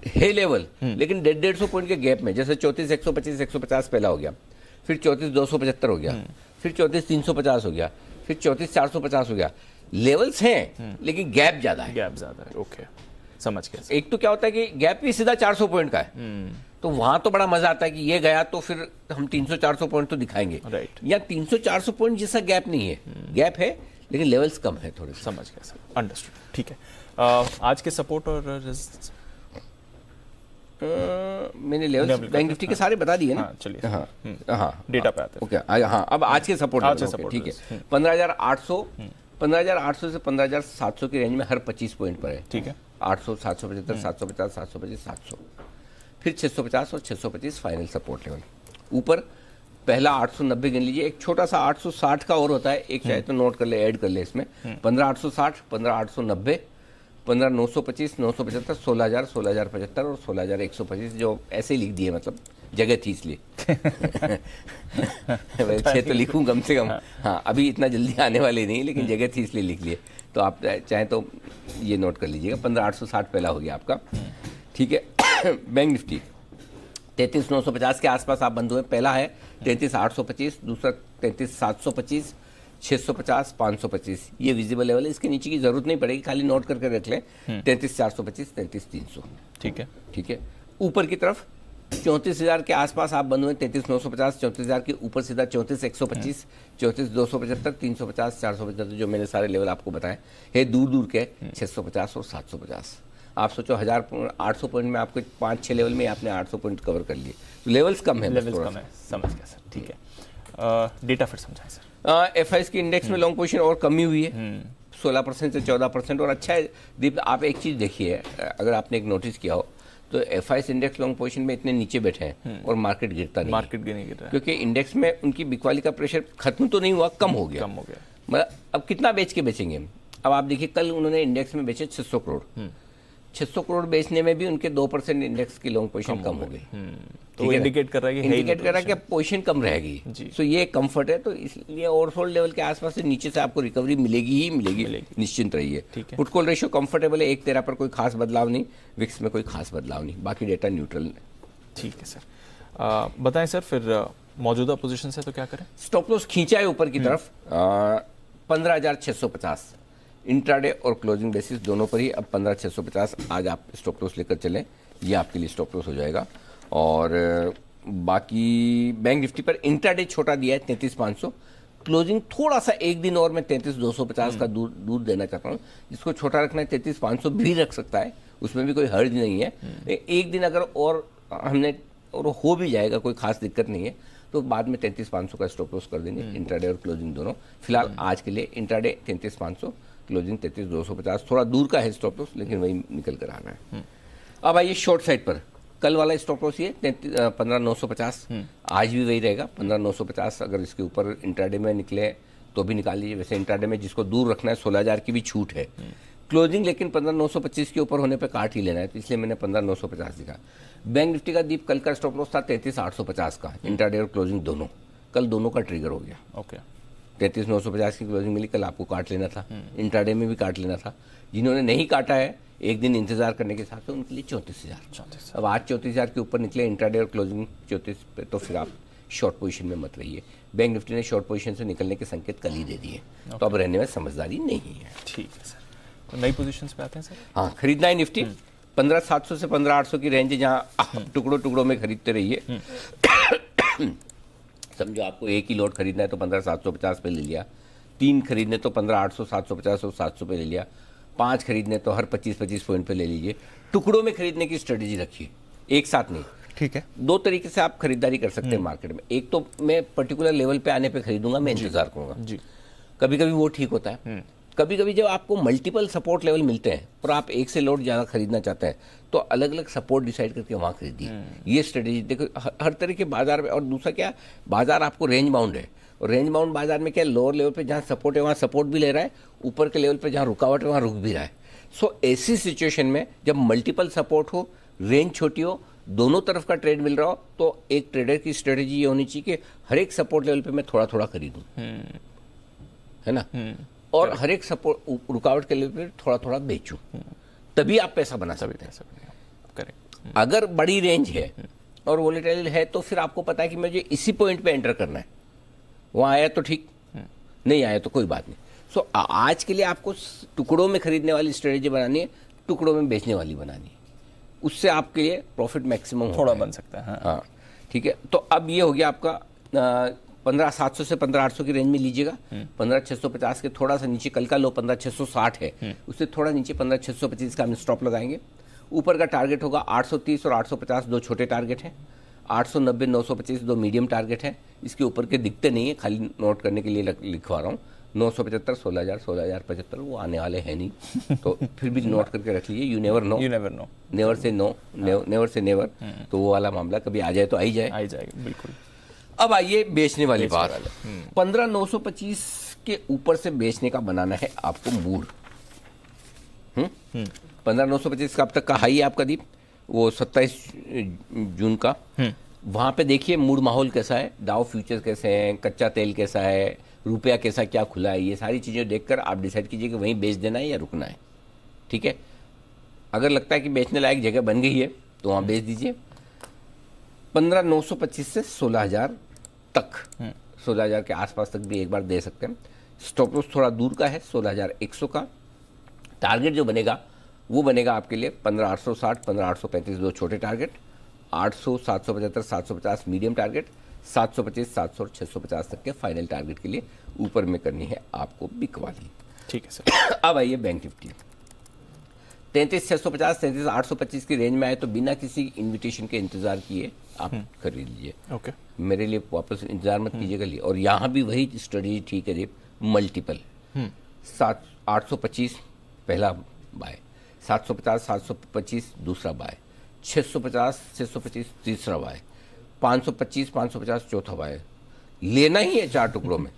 है लेवल, लेकिन 150 पॉइंट के गैप में, जैसे 34,125 150 पहला हो गया, फिर 34,275 हो गया, फिर 34,350 हो गया, फिर 34,450 हो गया। लेवल्स हैं, लेकिन गैप ज्यादा है। ओके, समझ गया। एक तो क्या होता है कि गैप भी सीधा 400 पॉइंट का है, तो वहां तो बड़ा मजा आता है कि ये गया तो फिर हम 300-400 पॉइंट तो दिखाएंगे। राइट। या 300-400 पॉइंट जैसा गैप नहीं है, गैप है लेकिन लेवल्स कम है थोड़े। समझ गया सर, अंडरस्टूड। ठीक है, आज के सपोर्ट और मैंने लेवल्स बैंक निफ्टी के सारे बता दिए ना। चलिए, हाँ डेटा पे आते हैं। ओके, हाँ, अब आज के सपोर्ट ठीक है। 15,800 से 15,700 की रेंज में हर 25 पॉइंट पर है। ठीक है, 800 775 750 725 700, फिर 650 और 625 फाइनल सपोर्ट लेवल। ऊपर पहला 890 गिन लीजिए, एक छोटा सा 860 का और होता है, एक चाहे तो नोट कर ले, ऐड कर ले इसमें। 15,860 15,890 15,925 975 16,000 16,075 और 16,125 जो ऐसे ही लिख दिए, मतलब जगह थी इसलिए। वैसे तो लिखूं कम से कम, हाँ, अभी इतना जल्दी आने वाले नहीं, लेकिन जगह थी इसलिए लिख लिए। तो आप चाहें तो ये नोट कर लीजिएगा। 15,860 पहला हो गया आपका। ठीक है। बैंक निफ्टी 33,950 के आसपास आप बंद हुए। पहला है 33,825, दूसरा 33,725 650 525, ये विजिबल लेवल है, इसके नीचे की जरूरत नहीं पड़ेगी, खाली नोट करके रख लें। 33,425 33,300। ठीक है, ठीक है। ऊपर की तरफ 34,000 के आसपास आप बंद हुए। 33,950 34,000 के ऊपर सीधा 34,125 34,275 350 475, जो मैंने सारे लेवल आपको बताए है दूर दूर के 650 और 750। आप सोचो 800 पॉइंट में आपको 5-6 लेवल में आपने 800 पॉइंट कवर कर लिए, तो लेवल्स कम है। समझ गया सर, ठीक है। डेटा फिर समझाएं सर। एफआईएस की इंडेक्स में लॉन्ग पोजीशन और कमी हुई है 16% से 14%, और अच्छा है दीप, आप एक चीज देखिए, अगर आपने एक नोटिस किया हो तो एफआईएस इंडेक्स लॉन्ग पोजीशन में इतने नीचे बैठे हैं और मार्केट गिरता नहीं, मार्केट गिर रहा है, क्योंकि इंडेक्स में उनकी बिकवाली का प्रेशर खत्म तो नहीं हुआ, कम हो गया। मतलब अब कितना बेच के बेचेंगे। अब आप देखिए, कल उन्होंने इंडेक्स में बेचे 600 करोड़ 600 करोड़ बेचने में भी उनके 2% इंडेक्स की लॉन्ग पोजीशन कम हो गई। तो इंडिकेट कर रहा है कि इंडिकेट कर रहा है कि पोजीशन कम रहेगी जी। सो ये कंफर्ट है, तो इसलिए ओवरसोल्ड लेवल के आसपास से नीचे से आपको रिकवरी मिलेगी ही मिलेगी, निश्चिंत रहिए। पुट कॉल रेशियो कंफर्टेबल है, 1.13 पर कोई खास बदलाव नहीं, विक्स में कोई खास बदलाव नहीं, बाकी डेटा न्यूट्रल है। ठीक है सर, बताएं सर फिर मौजूदा पोजीशन से तो क्या करें? स्टॉप लॉस खींचा है ऊपर की तरफ 15,650 इंट्राडे और क्लोजिंग बेसिस दोनों पर ही। अब 15,650 आज आप स्टॉप लॉस लेकर चलें, ये आपके लिए स्टॉप लॉस हो जाएगा। और बाकी बैंक निफ्टी पर इंट्राडे छोटा दिया है 33,500, क्लोजिंग थोड़ा सा एक दिन और मैं 33,250 का दूर देना चाहता हूँ। जिसको छोटा रखना है 33,500 भी रख सकता है, उसमें भी कोई हर्ज नहीं है। एक दिन अगर और हमने और हो भी जाएगा, कोई खास दिक्कत नहीं है, तो बाद में 33,500 का स्टॉप लॉस कर देंगे, इंट्राडे और क्लोजिंग दोनों। फिलहाल आज के लिए इंट्राडे 33,500, क्लोजिंग 33,250, थोड़ा दूर का है स्टॉप लॉस, लेकिन वही निकल कर आ रहा है। अब आइए शॉर्ट साइड पर, कल वाला स्टॉप लॉस ये 15,950, आज भी वही रहेगा 15,950। अगर इसके ऊपर इंट्राडे में निकले तो भी निकाल लीजिए, वैसे इंट्राडे में जिसको दूर रखना है 16,000 की भी छूट है। क्लोजिंग लेकिन 15,925 के ऊपर होने पे काट ही लेना है, तो इसलिए मैंने 15,950 दिखा। बैंक निफ्टी का दीप कल का स्टॉप लॉस था 33,850 का, इंट्राडे और क्लोजिंग दोनों, कल दोनों का ट्रिगर हो गया। ओके, 33,950 की क्लोजिंग मिली, कल आपको काट लेना था, इंट्राडे में भी काट लेना था। जिन्होंने नहीं काटा है एक दिन इंतजार करने के हिसाब से, उनके लिए 34,000। अब आज 34,000 के ऊपर निकले इंट्राडे और क्लोजिंग 34 पे, तो फिर आप शॉर्ट पोजीशन में मत रहिए। बैंक निफ्टी ने शॉर्ट पोजीशन से निकलने के संकेत कल ही दे दिए, तो अब रहने में समझदारी नहीं है। ठीक है सर, तो नई पोजीशंस पे आते हैं सर। हाँ, खरीदना है निफ्टी 15,700 से 15,800 की रेंज है, जहाँ टुकड़ों टुकड़ों में खरीदते रहिए। समझो आपको एक ही लॉट खरीदना है तो 15,750 पे ले लिया, 3 खरीदने तो 15,800, 750 और 700 पे ले लिया, 5 खरीदने तो हर 25-25 पॉइंट पे ले लीजिए। टुकड़ों में खरीदने की स्ट्रेटेजी रखिए, एक साथ नहीं। ठीक है, 2 तरीके से आप खरीदारी कर सकते हैं मार्केट में। एक तो मैं पर्टिकुलर लेवल पे आने पे खरीदूंगा, मैं इंतजार करूंगा जी। कभी कभी वो ठीक होता है, कभी कभी जब आपको मल्टीपल सपोर्ट लेवल मिलते हैं और आप एक से लॉट ज़्यादा खरीदना चाहते हैं, तो अलग अलग सपोर्ट डिसाइड करके वहाँ खरीदिए। ये स्ट्रेटेजी देखो हर तरह के बाजार में। और दूसरा क्या, बाजार आपको रेंज बाउंड है, और रेंज बाउंड बाजार में क्या, लोअर लेवल पे जहाँ सपोर्ट है वहाँ सपोर्ट भी ले रहा है, ऊपर के लेवल पे जहाँ रुकावट है वहाँ रुक भी रहा है। सो ऐसी सिचुएशन में जब मल्टीपल सपोर्ट हो, रेंज छोटी हो, दोनों तरफ का ट्रेड मिल रहा हो, तो एक ट्रेडर की स्ट्रेटेजी ये होनी चाहिए कि हर एक सपोर्ट लेवल पे मैं थोड़ा थोड़ा खरीदूं, है ना, और हर एक सपोर्ट रुकावट के लेवल पे थोड़ा थोड़ा बेचूं, तभी आप पैसा बना सकते हैं। करेक्ट। अगर बड़ी रेंज है और वोलेटाइल है, तो फिर आपको पता है कि मुझे इसी पॉइंट पे एंटर करना है, वहाँ आया तो ठीक, नहीं आया तो कोई बात नहीं। सो आज के लिए आपको टुकड़ों में खरीदने वाली स्ट्रेटेजी बनानी है, टुकड़ों में बेचने वाली बनानी है, उससे आपके लिए प्रॉफिट मैक्सिमम थोड़ा बन सकता है। हाँ, ठीक है। तो अब ये हो गया आपका 15,700 से 15,800 की रेंज में लीजिएगा। 15,650 के थोड़ा सा नीचे, कल का लो 15,660 है, उससे थोड़ा नीचे 15,625 का हम स्टॉप लगाएंगे। ऊपर का टारगेट होगा 830 और 850, 2 छोटे टारगेट हैं। 890, 925 2 मीडियम टारगेट हैं। इसके ऊपर के दिखते नहीं है, खाली नोट करने के लिए लिखवा रहा हूँ। 975, 16,000, 16,075 वो आने वाले हैं नहीं, तो फिर भी नोट करके रख लीजिए। You never know, never say no, never say never, तो वो वाला मामला कभी आ जाए तो आ जाएगा बिल्कुल। अब आइए बेचने वाली बात। 15,925 के ऊपर से बेचने का बनाना है आपको मूड। 15,925 का अब तक का हाई है आपका दीप, वो 27 जून का। वहां पे देखिए मूड माहौल कैसा है, डाउ फ्यूचर कैसे हैं, कच्चा तेल कैसा है, रुपया कैसा क्या खुला है, ये सारी चीजें देखकर आप डिसाइड कीजिए कि वहीं बेच देना है या रुकना है। ठीक है, अगर लगता है कि बेचने लायक जगह बन गई है तो वहां बेच दीजिए। 15,925 से 16,000 तक, 16,000 के आसपास तक भी एक बार दे सकते हैं। स्टॉप लॉस थोड़ा दूर का है, 16,100 का। टारगेट जो बनेगा वो बनेगा आपके लिए 15,860, 15,835 2 छोटे टारगेट, 800, 775, 750 मीडियम टारगेट, 725, 700 और 650 तक के फाइनल टारगेट के लिए ऊपर में करनी है आपको बिकवाली। ठीक है सर। अब आइए बैंक निफ्टी 33,650, 33,825 की रेंज में आए तो बिना किसी इन्विटेशन के इंतजार किए आप खरीद लीजिए। ओके, मेरे लिए वापस इंतजार मत कीजिएगा लिए। और यहाँ भी वही स्ट्रेटेजी ठीक है, मल्टीपल 825 पहला बाय, 750, 725 दूसरा बाय, 650, 625 तीसरा बाय, 525, 550 चौथा बाय। लेना ही है 4 टुकड़ों में।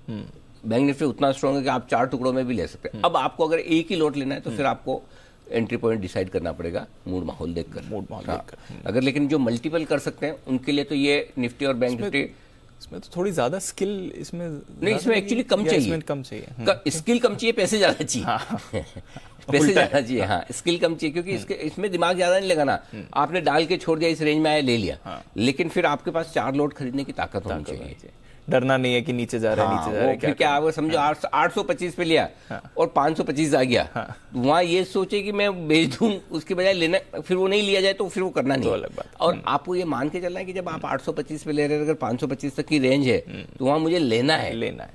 बैंक निफ्टी उतना स्ट्रॉन्ग है कि आप 4 टुकड़ों में भी ले सकते हैं। अब आपको अगर एक ही लॉट लेना है तो फिर आपको एंट्री पॉइंट डिसाइड करना पड़ेगा मूड माहौल देखकर। मूड माहौल देखकर। अगर लेकिन जो मल्टीपल कर सकते हैं उनके लिए तो ये निफ्टी और बैंक निफ्टी। इसमें तो थोड़ी ज्यादा स्किल इसमें नहीं, इसमें एक्चुअली कम चाहिए। कम चाहिए, स्किल कम चाहिए, पैसे ज्यादा चाहिए। पैसे ज्यादा चाहिए, हाँ, स्किल कम चाहिए, क्योंकि इसमें दिमाग ज्यादा नहीं लगाना। आपने डाल के छोड़ दिया, इस रेंज में आया, ले लिया, लेकिन फिर आपके पास 4 लॉट खरीदने की ताकत होनी चाहिए। डरना नहीं है कि नीचे जा रहा है, नीचे जा रहा है, फिर क्या आप समझो 825 पे लिया और 525 आ गया, वहां ये सोचे कि मैं बेच दूं, उसके बजाय लेना, फिर वो नहीं लिया जाए तो फिर वो करना नहीं। अलग बात। और आपको ये मान के चलना है कि जब आप 825 पे ले रहे हैं, अगर 525 तक की रेंज है तो वहां मुझे लेना है।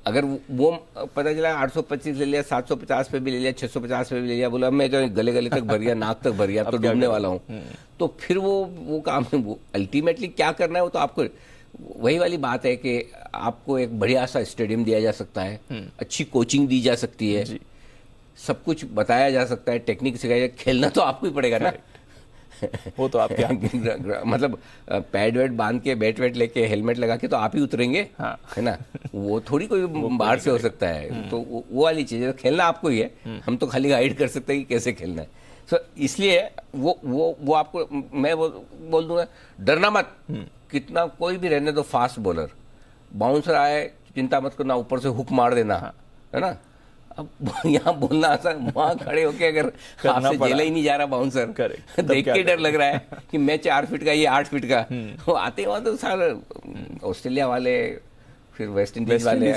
अगर वो पता चला 825 ले लिया, 750 पे भी ले लिया, 650 पे भी ले लिया, बोला मैं तो गले गले तक भर गया, नाक तक भर गया, तो डूबने वाला हूँ, तो फिर वो काम है। वो अल्टीमेटली क्या करना है वो तो आपको, वही वाली बात है कि आपको एक बढ़िया सा स्टेडियम दिया जा सकता है, अच्छी कोचिंग दी जा सकती है, सब कुछ बताया जा सकता है, टेक्निक सिखाया, खेलना तो आपको ही पड़ेगा ना। वो तो आपके मतलब पैड वेड बांध के, बैट वेट लेके, हेलमेट लगा के तो आप ही उतरेंगे, है ना। वो थोड़ी कोई बाहर से हो सकता है, तो वो वाली चीज है। खेलना आपको ही है, हम तो खाली गाइड कर सकते हैं कि कैसे खेलना है। तो इसलिए वो आपको मैं बोल दूंगा, डरना मत, कितना कोई भी रहने दो, फास्ट बॉलर, बाउंसर आए चिंता मत करना, ऊपर से हुक मार देना, है ना। अब यहाँ बोलना आसान, वहां खड़े होके अगर आपसे झेला ही नहीं जा रहा बाउंसर, देख के डर लग रहा है कि मैं 4 फीट का, ये 8 फीट का, वो आते वहां तो सारे ऑस्ट्रेलिया वाले, फिर वेस्ट इंडीज वाले,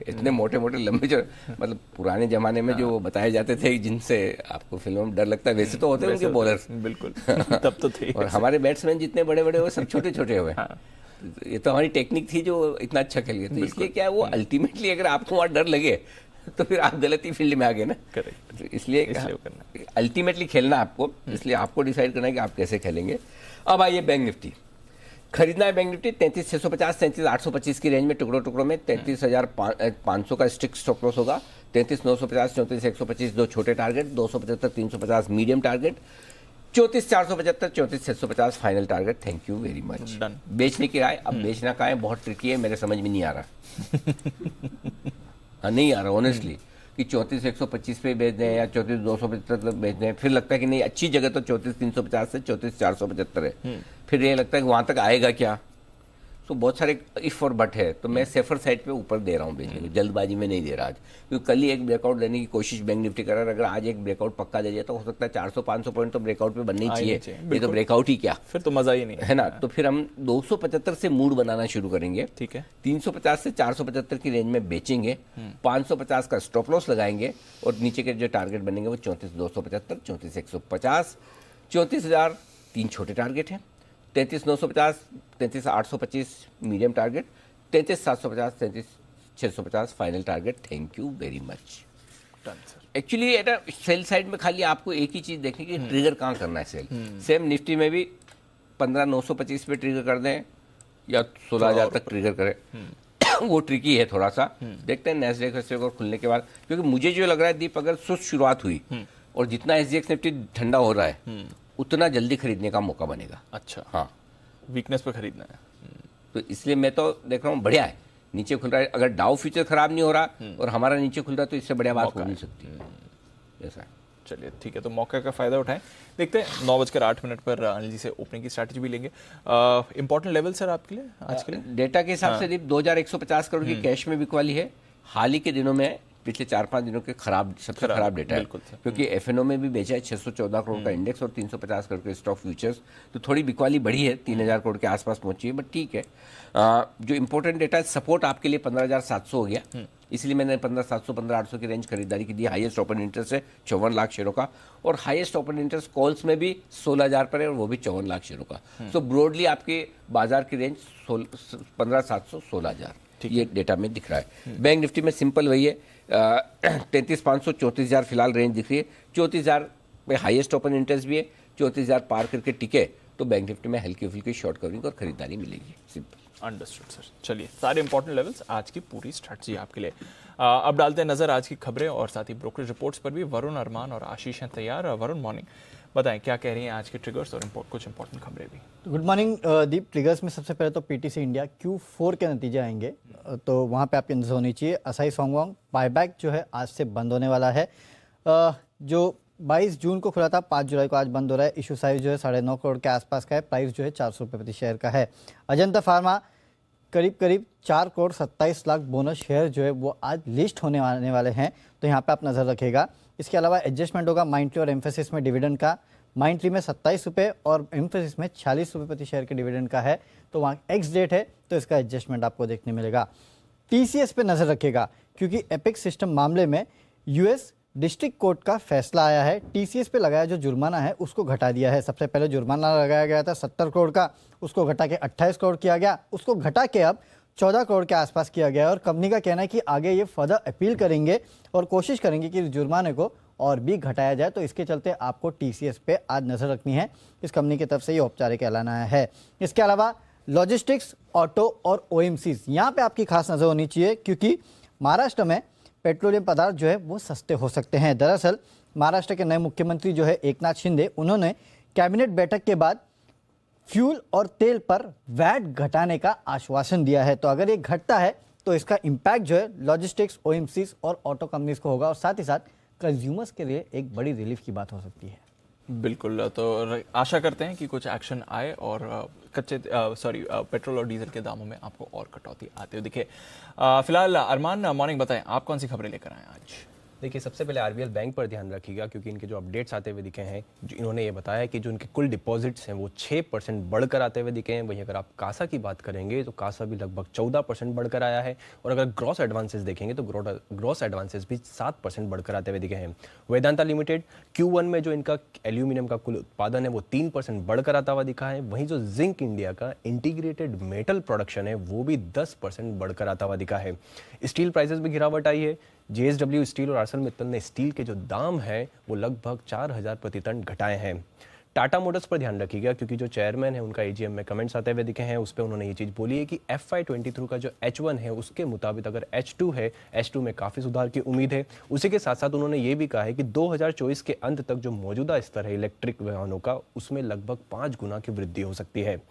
इतने मोटे मोटे लंबे, जो मतलब पुराने जमाने में जो बताए जाते थे जिनसे आपको फिल्मों में डर लगता है, वैसे तो होते हैं उनके बॉलर्स, बिल्कुल तब तो थे। और हमारे बैट्समैन जितने बड़े बड़े हुए, सब छोटे छोटे हुए। ये तो हमारी टेक्निक थी जो इतना अच्छा खेल गए। तो इसलिए क्या है, वो अल्टीमेटली अगर आपको वहां डर लगे तो फिर आप गलती फील्ड में आ गए ना। करेक्ट। तो इसलिए अल्टीमेटली खेलना आपको, इसलिए आपको डिसाइड करना है कि आप कैसे खेलेंगे। अब आइए बैंक निफ्टी, खरीदना है बैंक निफ्टी 33,650 33,825 की रेंज में, टुकड़ों टुकड़ों में 33,500 का स्ट्रिक्ट स्टॉप लॉस होगा, 33,950 34,125 दो छोटे target, 275 350 medium target, 34,475 34,650 final target. Thank you very much. बेचने की राय, अब बेचना का है, बहुत ट्रिकी है, मेरे समझ में नहीं आ रहा। हाँ, नहीं आ रहा ऑनेस्टली, कि 34,125 पे बेच दें या 34,275 बेच दें। फिर लगता है कि नहीं, अच्छी जगह तो 34,350 से 34,475 है। फिर ये लगता है कि वहां तक आएगा क्या। तो बहुत सारे इफ और बट है, तो मैं सेफर साइड पे ऊपर दे रहा हूँ बेचने को, जल्दबाजी में नहीं दे रहा आज, क्योंकि कल ही एक ब्रेकआउट देने की कोशिश बैंक निफ्टी कर रहा है। अगर आज एक ब्रेकआउट पक्का दे जाए तो हो सकता है 400-500 पॉइंट तो ब्रेकआउट पे बननी चाहिए। ये तो ब्रेकआउट ही क्या, फिर तो मजा ही नहीं है ना। तो फिर हम 275 से मूड बनाना शुरू करेंगे, ठीक है। 350 से 475 की रेंज में बेचेंगे, 550 का स्टॉप लॉस लगाएंगे, और नीचे के जो टारगेट बनेंगे वो 34,275 34,150 34,000 3 छोटे टारगेट हैं, 33,950 33,825 medium target, 33,750 33,650 final target. Thank you very much. Actually sell side में खाली आपको एक ही चीज देखनी कि ट्रिगर कहाँ करना है सेल। सेम निफ्टी में भी 15,925 पे ट्रिगर कर दें या 16,000 तक ट्रिगर करें, वो ट्रिकी है थोड़ा सा। देखते हैं नैस्डैक और खुलने के बाद, क्योंकि मुझे जो लग रहा है दीप, अगर सुस्त शुरुआत हुई और जितना एसजीएक्स निफ्टी ठंडा हो रहा है उतना जल्दी खरीदने का मौका बनेगा। अच्छा, हाँ, वीकनेस पे खरीदना है। तो इसलिए मैं तो देख रहा हूँ बढ़िया है, नीचे खुल रहा है। अगर डाउ फ्यूचर खराब नहीं हो रहा और हमारा नीचे खुल रहा है तो इससे बढ़िया बात हो नहीं सकती। ऐसा है। चलिए ठीक है, तो मौके का फायदा उठाएं। देखते हैं 9:08 पर अनिल जी से ओपनिंग की स्ट्रैटेजी भी लेंगे। इंपॉर्टेंट लेवल सर आपके लिए आज के लिए? डेटा के हिसाब से दीप 2,150 करोड़ की कैश में बिकवाली है। हाल ही के दिनों में, पिछले 4-5 दिनों के सबसे खराब डेटा है, क्योंकि एफएनओ में भी बेचा है 614 करोड़ का इंडेक्स और 350 करोड़ के स्टॉक फ्यूचर्स, तो थोड़ी बिकवाली बढ़ी है, 3,000 करोड़ के आसपास पहुंची है, बट ठीक है। जो इंपॉर्टेंट डेटा है, सपोर्ट आपके लिए 15,700 हो गया, इसलिए मैंने 15,700 15,800 की रेंज खरीदारी की दी। हाईएस्ट ओपन इंटरेस्ट है 54 लाख शेयरों का, और हाईएस्ट ओपन इंटरेस्ट कॉल्स में भी 16,000 पर है, और वो भी 54 लाख शेयरों का। सो ब्रॉडली आपके बाजार की रेंज 15,700 16,000 ये डेटा में दिख रहा है। बैंक निफ्टी में सिंपल वही है, 33,500 34,000 फिलहाल रेंज दिख रही है। 34,000 पे हाईएस्ट ओपन इंटरेस्ट भी है, 34,000 पार करके टिके तो बैंक निफ्टी में हल्की फुल्की शॉर्ट कवरिंग और खरीदारी मिलेगी। सिंपल। Understood sir. चलिए, सारे इंपॉर्टेंट लेवल्स, आज की पूरी स्ट्रैटेजी आपके लिए। अब डालते हैं नजर आज की खबरें और साथ ही ब्रोकरेज रिपोर्ट्स पर भी। वरुण, अरमान और आशीष हैं तैयार। वरुण, मॉर्निंग, बताएं क्या कह रही हैं आज के ट्रिगर्स और कुछ इंपॉर्टेंट खबरें भी। गुड मॉर्निंग दीप। ट्रिगर्स में सबसे पहले तो पीटीसी इंडिया Q4 के नतीजे आएंगे, तो वहाँ पे आपकी नजर होनी चाहिए। असाई सोंगवांग बायबैक जो है आज से बंद होने वाला है। जो 22 जून को खुला था, 5 जुलाई को आज बंद हो रहा है। इशू साइज जो है 9.5 करोड़ के आसपास का है। प्राइस जो है 400 रुपये प्रति शेयर का है। अजंता फार्मा करीब 4 करोड़ 27 लाख बोनस शेयर जो है वो आज लिस्ट होने वाले हैं, तो यहाँ पे आप नज़र रखेगा। इसके अलावा एडजस्टमेंट होगा माइंडट्री और एम्फेसिस में डिविडेंड का। माइंडट्री में 27 रुपये और एम्फेसिस में 46 रुपये प्रति शेयर के डिविडेंड का है, तो वहाँ एक्स डेट है तो इसका एडजस्टमेंट आपको देखने मिलेगा। टीसीएस पे नज़र रखेगा क्योंकि एपिक्स सिस्टम मामले में यूएस डिस्ट्रिक्ट कोर्ट का फैसला आया है। टीसीएस पे लगाया जो जुर्माना है उसको घटा दिया है। सबसे पहले जुर्माना लगाया गया था 70 करोड़ का, उसको घटा के 28 करोड़ किया गया, उसको घटा के अब 14 करोड़ के आसपास किया गया है। और कंपनी का कहना है कि आगे ये फर्दर अपील करेंगे और कोशिश करेंगे कि जुर्माने को और भी घटाया जाए। तो इसके चलते आपको टीसीएस पे आज नज़र रखनी है। इस कंपनी की तरफ से ये औपचारिक ऐलान आया है। इसके अलावा लॉजिस्टिक्स, ऑटो और ओएमसीज, यहाँ पे आपकी खास नज़र होनी चाहिए क्योंकि महाराष्ट्र में पेट्रोलियम पदार्थ जो है वो सस्ते हो सकते हैं। दरअसल महाराष्ट्र के नए मुख्यमंत्री जो है एकनाथ शिंदे, उन्होंने कैबिनेट बैठक के बाद फ्यूल और तेल पर वैट घटाने का आश्वासन दिया है। तो अगर ये घटता है तो इसका इम्पैक्ट जो है लॉजिस्टिक्स, ओएमसीज और ऑटो कंपनीज को होगा और साथ ही साथ कंज्यूमर्स के लिए एक बड़ी रिलीफ की बात हो सकती है। बिल्कुल, तो आशा करते हैं कि कुछ एक्शन आए और पेट्रोल और डीजल के दामों में आपको और कटौती आते हुए दिखे। फिलहाल अरमान, मॉर्निंग बताएं आप कौन सी खबरें लेकर आए आज? देखिए, सबसे पहले आरबीएल बैंक पर ध्यान रखिएगा क्योंकि इनके जो अपडेट्स आते हुए दिखे हैं, जो इन्होंने ये बताया कि जो इनके कुल डिपॉजिट्स हैं वो 6% बढ़कर आते हुए दिखे हैं। वहीं अगर आप कासा की बात करेंगे तो कासा भी लगभग 14% बढ़कर आया है। और अगर ग्रॉस एडवांसेस देखेंगे तो ग्रॉस एडवांसेस भी 7% बढ़कर आते हुए दिखे हैं। वेदांता लिमिटेड Q1 में जो इनका एल्यूमिनियम का कुल उत्पादन है वो 3% बढ़कर आता हुआ दिखा है। वहीं जो जिंक इंडिया का इंटीग्रेटेड मेटल प्रोडक्शन है वो भी 10% बढ़कर आता हुआ दिखा है। स्टील प्राइसेस में गिरावट आई है। JSW स्टील और आर्सेलमित्तल ने स्टील के जो दाम है वो लगभग 4000 प्रति टन घटाए हैं। टाटा मोटर्स पर ध्यान रखिएगा क्योंकि जो चेयरमैन है उनका AGM में कमेंट्स आते हुए दिखे हैं। उस पर उन्होंने ये चीज़ बोली है कि FY23 का जो H1 है उसके मुताबिक अगर H2 है, H2 में काफ़ी सुधार की उम्मीद है। उसी के साथ साथ उन्होंने ये भी कहा है कि 2024 के अंत तक जो मौजूदा स्तर है इलेक्ट्रिक वाहनों का, उसमें लगभग 5 गुना की वृद्धि हो सकती है।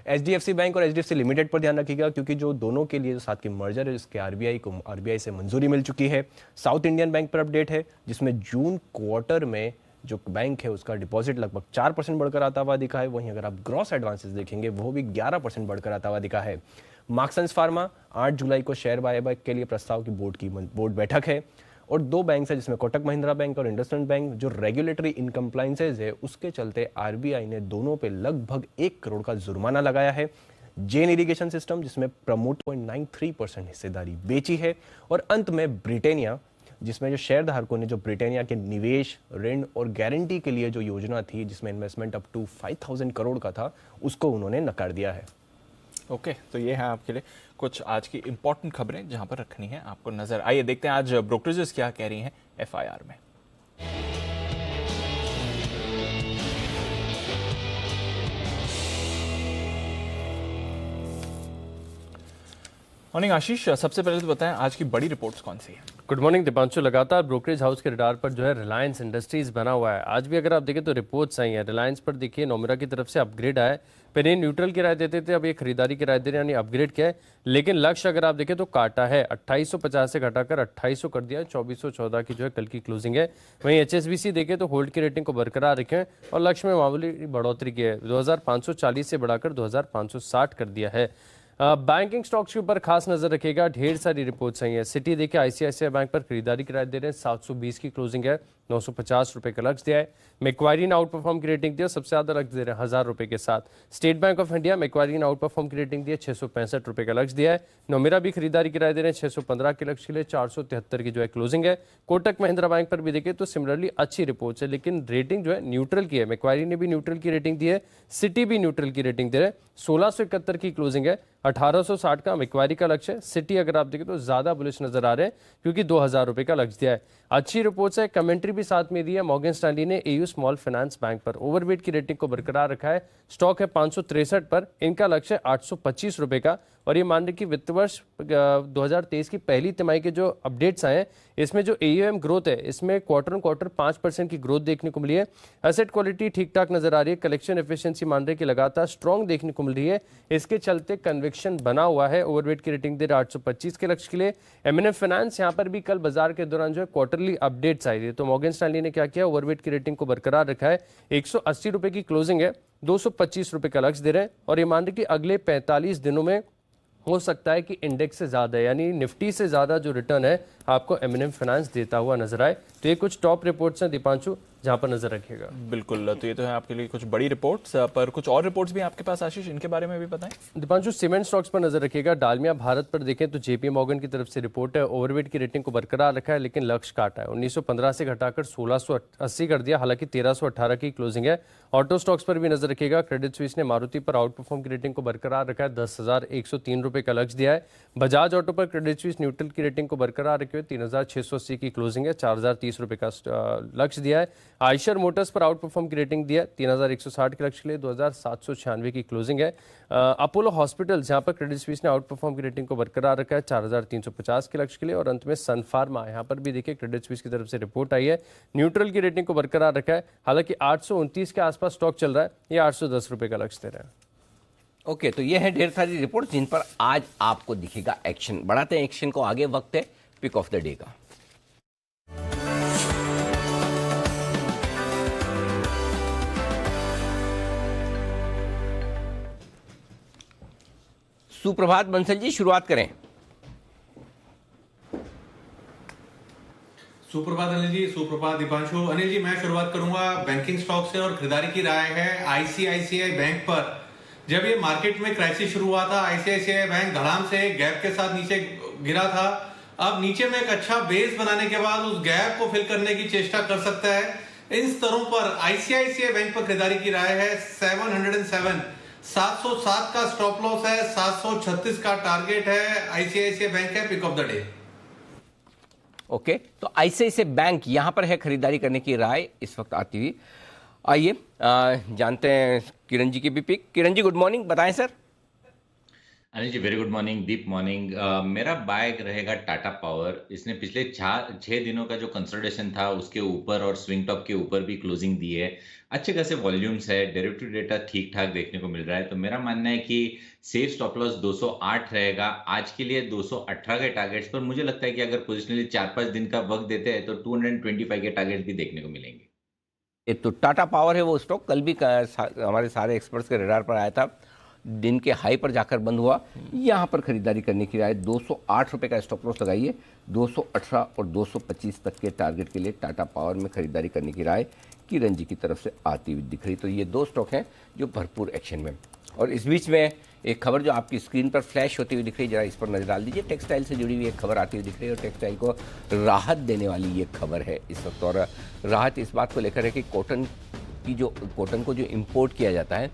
HDFC बैंक और HDFC लिमिटेड पर ध्यान रखिएगा क्योंकि जो दोनों के लिए जो साथ की मर्जर है इसके RBI से मंजूरी मिल चुकी है। साउथ इंडियन बैंक पर अपडेट है जिसमें जून क्वार्टर में जो बैंक है उसका डिपॉजिट लगभग 4% बढ़कर आता हुआ दिखा है। वहीं अगर आप ग्रॉस एडवांसेस देखेंगे वो भी 11% बढ़कर आता हुआ दिखा है। मार्क्सन्स फार्मा 8 जुलाई को शेयर बायबैक के लिए प्रस्ताव की बोर्ड बैठक है। और 2 बैंक है जिसमें कोटक महिंद्रा बैंक और इंडसइंड बैंक जो रेगुलेटरी इनकम्प्लायंसेज है उसके चलते RBI ने दोनों पे लगभग 1 करोड़ का जुर्माना लगाया है। जेन इरिगेशन सिस्टम जिसमें प्रमोट 0.93% हिस्सेदारी बेची है। और अंत में ब्रिटेनिया जिसमें जो शेयरधारकों ने जो ब्रिटेनिया के निवेश, ऋण और गारंटी के लिए जो योजना थी जिसमें इन्वेस्टमेंट अप टू 5000 करोड़ का था उसको उन्होंने नकार दिया है। ओके, तो ये है आपके लिए कुछ आज की इंपॉर्टेंट खबरें जहां पर रखनी है आपको नजर। आइए देखते हैं आज ब्रोकरेजेस क्या कह रही हैं FIR में। मॉर्निंग आशीष, सबसे पहले तो बताएं आज की बड़ी रिपोर्ट्स कौन सी है? Good morning Deepanshu. लगातार ब्रोकरेज हाउस के रडार पर जो है रिलायंस इंडस्ट्रीज बना हुआ है। आज भी अगर आप देखें तो रिपोर्ट्स आई हैं। रिलायंस पर देखिए नोमिरा की तरफ से अपग्रेड आया है। पहले न्यूट्रल की राय देते थे, अब ये खरीदारी की राय दे रहे हैं, यानी अपग्रेड किया है। लेकिन लक्ष्य अगर आप देखें तो काटा है, 2850 से घटाकर 2800 कर दिया है। 2414 की जो है कल की क्लोजिंग है। वहीं HSBC देखें तो होल्ड की रेटिंग को बरकरार रखें और लक्ष्य में मामूली बढ़ोतरी की है, 2540 से बढ़ाकर 2560 कर दिया है। बैंकिंग स्टॉक्स के ऊपर खास नजर रखिएगा, ढेर सारी रिपोर्ट्स आई हैं। सिटी देखिए ICICI बैंक पर खरीदारी की राय दे रहे हैं, 720 की क्लोजिंग है, 950 रुपए का लक्ष्य दिया है। मैक्वारी ने आउट परफॉर्म की रेटिंग दिया, सबसे ज्यादा लक्ष्य दे रहे हैं 1000 रुपए के साथ। State Bank of India Macquarie ने आउट परफॉर्म की रेटिंग दी है, 665 रुपए का लक्ष्य दिया है। नोमिरा भी खरीदारी की राय दे रहे हैं, 615 के लक्ष्य के लिए 473 की जो है क्लोजिंग है। कोटक महिंद्रा बैंक पर भी देखिए तो सिमिलरली अच्छी रिपोर्ट्स है, लेकिन रेटिंग जो है न्यूट्रल की है। मैक्वारी ने भी न्यूट्रल की रेटिंग दी है, सिटी भी न्यूट्रल की रेटिंग दे रहे हैं, 1671 की क्लोजिंग है, 1860 का मैक्वारी का लक्ष्य है। सिटी अगर आप देखें तो ज्यादा बुलिश नजर आ रहे हैं क्योंकि 2000 रुपए का लक्ष्य दिया है। अच्छी रिपोर्ट्स है, कमेंट्री भी साथ में दी है। मॉर्गन स्टैनली ने AU स्मॉल फाइनेंस बैंक पर ओवरवेट की रेटिंग को बरकरार रखा है। स्टॉक है 563 पर, इनका लक्ष्य है 825 रुपए का। और ये मान रहे कि वित्त वर्ष 2023 की पहली तिमाही के जो अपडेट्स आए हैं इसमें जो AUM ग्रोथ है इसमें क्वार्टर ऑन क्वार्टर 5% की ग्रोथ देखने को मिली है। एसेट क्वालिटी ठीक ठाक नजर आ रही है। कलेक्शन एफिशिएंसी मान रहे कि लगातार स्ट्रॉन्ग देखने को मिल रही है। इसके चलते कन्विक्शन बना हुआ है। ओवरवेट की रेटिंग दे रहा 825 के लक्ष्य के लिए। M&M फाइनेंस यहाँ पर भी कल बाजार के दौरान जो है क्वार्टरली अपडेट्स आई थी, तो मॉर्गन मॉर्गन स्टैनली ने क्या किया, ओवरवेट की रेटिंग को बरकरार रखा है, 180 रुपए की क्लोजिंग है, 225 रुपए का लक्ष्य दे रहे हैं और ये मान रहे कि अगले 45 दिनों में हो सकता है कि इंडेक्स से ज्यादा यानी निफ्टी से ज्यादा जो रिटर्न है आपको एम&एम फाइनेंस देता हुआ नजर आए। तो ये कुछ टॉप रिपोर्ट्स हैं दीपांशु जहां पर नजर रखिएगा। बिल्कुल, तो ये तो है आपके लिए कुछ बड़ी रिपोर्ट्स, पर कुछ और रिपोर्ट्स भी आपके पास आशीष, इनके बारे में भी बताएं। दीपांशु सीमेंट स्टॉक्स पर नजर रखिएगा। डालमिया भारत पर देखें तो जेपी मॉर्गन की तरफ से रिपोर्ट है, ओवरवेट की रेटिंग को बरकरार रखा है लेकिन लक्ष्य काटा है, 1915 से घटाकर 1680 कर दिया, हालांकि 1318 की क्लोजिंग है। ऑटो स्टॉक्स पर भी नजर रखिएगा। क्रेडिट स्विस ने मारुति पर आउट परफॉर्म की रेटिंग को बरकरार रखा है, 10,103 रुपए का लक्ष्य दिया है। बजाज ऑटो पर क्रेडिट स्विस न्यूट्रल की रेटिंग को बरकरार रखे हुए 3,680 की क्लोजिंग है, 4,030 रुपए का लक्ष्य दिया है। आयशर मोटर्स पर आउट परफॉर्म की रेटिंग दिया है, 3,160 के लक्ष्य के लिए 2,796 की क्लोजिंग है। अपोलो हॉस्पिटल जहां पर क्रेडिट स्विस ने आउट परफॉर्म की रेटिंग को बरकरार रखा है, 4,350 के लक्ष्य के लिए। और अंत में सन फार्मा, यहां पर भी देखिए क्रेडिट स्विस की तरफ से रिपोर्ट आई है, न्यूट्रल की रेटिंग को बरकरार रखा है, हालांकि 829 के आसपास स्टॉक चल रहा है, ये 810 रुपए का लक्ष्य दे रहा है। ओके, तो ये है ढेर सारी रिपोर्ट जिन पर आज आपको दिखेगा एक्शन। बढ़ाते हैं एक्शन को आगे, वक्त है पिक ऑफ द डे का। सुप्रभात बंसल जी, शुरुआत करें। सुप्रभात अनिल जी, सुप्रभात दीपांशु। अनिल जी, मैं शुरुआत करूंगा बैंकिंग स्टॉक से और खरीदारी की राय है आईसीआईसीआई बैंक पर। जब ये मार्केट में क्राइसिस शुरू हुआ था, आईसीआईसीआई बैंक धड़ाम से गैप के साथ नीचे गिरा था। अब नीचे में एक अच्छा बेस बनाने के बाद उस गैप को फिल करने की चेष्टा कर सकता है। इन स्तरों पर आईसीआईसीआई बैंक पर खरीदारी की राय है 707, 707 का स्टॉप लॉस है, 736 का टारगेट है। आईसीआईसीआई बैंक है pick of the day. Okay, तो आईसीआईसीआई बैंक यहां पर है खरीदारी करने की राय इस वक्त आती हुई। आइए जानते हैं किरण जी की भी pick. Kiran ji good morning, बताएं sir. Anil ji very good morning, Deep morning. मेरा बाय रहेगा टाटा पावर। इसने पिछले 6 दिनों का जो कंसोलिडेशन था उसके ऊपर और स्विंग टॉप के ऊपर भी क्लोजिंग दी है, अच्छे खासे वॉल्यूम्स है, डेरिवेटिव डेटा ठीक ठाक देखने को मिल रहा है। तो मेरा मानना है कि सेफ स्टॉप लॉस 208 रहेगा आज के लिए, 218 के टारगेट्स पर मुझे लगता है कि अगर पोजिशनली 4-5 दिन का वक्त देते हैं तो 225 के टारगेट भी देखने को मिलेंगे। तो टाटा पावर है वो स्टॉक, कल भी हमारे सारे एक्सपर्ट्स के रडार पर आया था, दिन के हाई पर जाकर बंद हुआ। यहां पर खरीदारी करने की राय, 208 रुपए का स्टॉप लॉस लगाइए, 218 और 225 तक के टारगेट के लिए टाटा पावर में खरीदारी करने की राय किरण जी की तरफ से आती हुई दिख रही। तो ये दो स्टॉक हैं जो भरपूर एक्शन में। और इस बीच में एक खबर जो आपकी स्क्रीन पर फ्लैश होती हुई दिख रही है, जरा इस पर नजर डाल दीजिए। टेक्सटाइल से जुड़ी हुई एक खबर आती हुई दिख रही है और टेक्सटाइल को राहत देने वाली ये खबर है इस वक्त। और राहत इस बात को लेकर है कि कॉटन को जो इम्पोर्ट किया जाता है,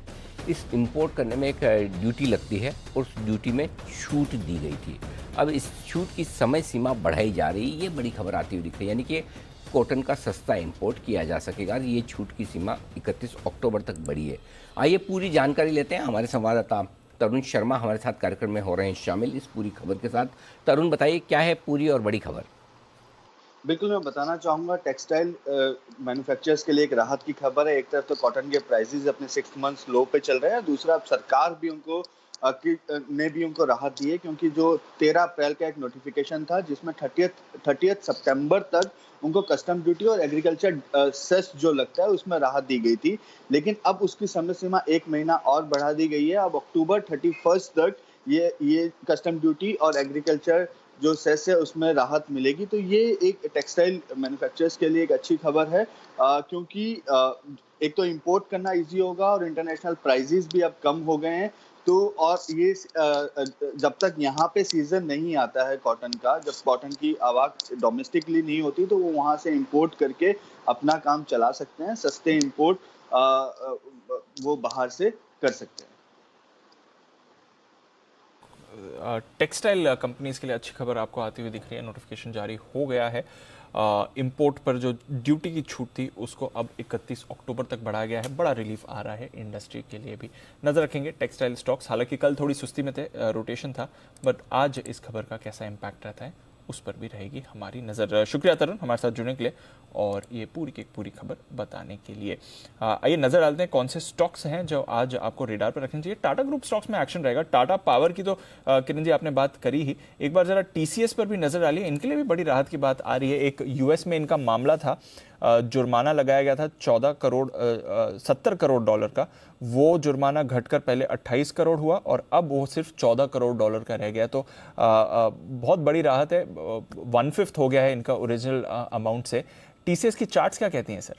इस इंपोर्ट करने में एक ड्यूटी लगती है और उस ड्यूटी में छूट दी गई थी। अब इस छूट की समय सीमा बढ़ाई जा रही है, ये बड़ी खबर आती हुई दिख रही है, यानी कि कॉटन का सस्ता इंपोर्ट किया जा सकेगा। ये छूट की सीमा 31 अक्टूबर तक बढ़ी है। आइए पूरी जानकारी लेते हैं, हमारे संवाददाता तरुण शर्मा हमारे साथ कार्यक्रम में हो रहे हैं शामिल इस पूरी खबर के साथ। तरुण बताइए क्या है पूरी और बड़ी खबर। बिल्कुल, मैं बताना चाहूँगा टेक्सटाइल मैन्युफैक्चरर्स के लिए एक राहत की खबर है। एक तरफ तो कॉटन के प्राइसेस अपने 6 मंथ्स लो पे चल रहे हैं, दूसरा सरकार भी उनको राहत दी है, क्योंकि जो 13 अप्रैल का एक नोटिफिकेशन था जिसमें 30 सितंबर तक उनको कस्टम ड्यूटी और एग्रीकल्चर सेस जो लगता है उसमें राहत दी गई थी, लेकिन अब उसकी समय सीमा 1 महीना और बढ़ा दी गई है। अब अक्टूबर 31 तक ये कस्टम ड्यूटी और एग्रीकल्चर जो सेस है उसमें राहत मिलेगी। तो ये एक टेक्सटाइल मैन्युफैक्चरर्स के लिए एक अच्छी खबर है, क्योंकि एक तो इंपोर्ट करना इजी होगा और इंटरनेशनल प्राइसेस भी अब कम हो गए हैं। तो और ये जब तक यहाँ पे सीजन नहीं आता है कॉटन का, जब कॉटन की आवक डोमेस्टिकली नहीं होती तो वो वहाँ से इंपोर्ट करके अपना काम चला सकते हैं, सस्ते इंपोर्ट वो बाहर से कर सकते हैं। टेक्सटाइल कंपनीज के लिए अच्छी खबर आपको आती हुई दिख रही है, नोटिफिकेशन जारी हो गया है। इंपोर्ट पर जो ड्यूटी की छूट थी उसको अब 31 अक्टूबर तक बढ़ाया गया है, बड़ा रिलीफ आ रहा है इंडस्ट्री के लिए भी। नजर रखेंगे टेक्सटाइल स्टॉक्स, हालांकि कल थोड़ी सुस्ती में थे, रोटेशन था, बट आज इस खबर का कैसा इम्पैक्ट रहता है उस पर भी रहेगी हमारी नज़र। शुक्रिया तरुण हमारे साथ जुड़ने के लिए और ये पूरी की पूरी खबर बताने के लिए। आइए नजर डालते हैं कौन से स्टॉक्स हैं जो आज आपको रेडार पर रखने चाहिए। टाटा ग्रुप स्टॉक्स में एक्शन रहेगा। टाटा पावर की तो किरण जी आपने बात करी ही, एक बार जरा टीसीएस पर भी नजर डालिए, इनके लिए भी बड़ी राहत की बात आ रही है। एक यूएस में इनका मामला था जुर्माना लगाया गया था 70 करोड़ डॉलर का, वो जुर्माना घटकर पहले 28 करोड़ हुआ और अब वो सिर्फ 14 करोड़ डॉलर का रह गया। तो बहुत बड़ी राहत है, 1/5 हो गया है इनका ओरिजिनल अमाउंट से। टीसीएस की चार्ट्स क्या कहती हैं सर?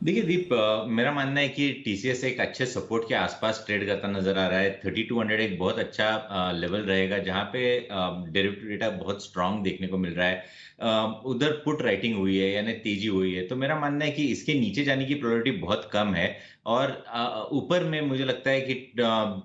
देखिए दीप, मेरा मानना है कि टीसीएस एक अच्छे सपोर्ट के आसपास ट्रेड करता नजर आ रहा है। 3200 एक बहुत अच्छा लेवल रहेगा जहां पे डेरिवेटिव डेटा बहुत स्ट्रांग देखने को मिल रहा है। उधर पुट राइटिंग हुई है यानी तेजी हुई है, तो मेरा मानना है कि इसके नीचे जाने की प्रोबेबिलिटी बहुत कम है। और ऊपर में मुझे लगता है कि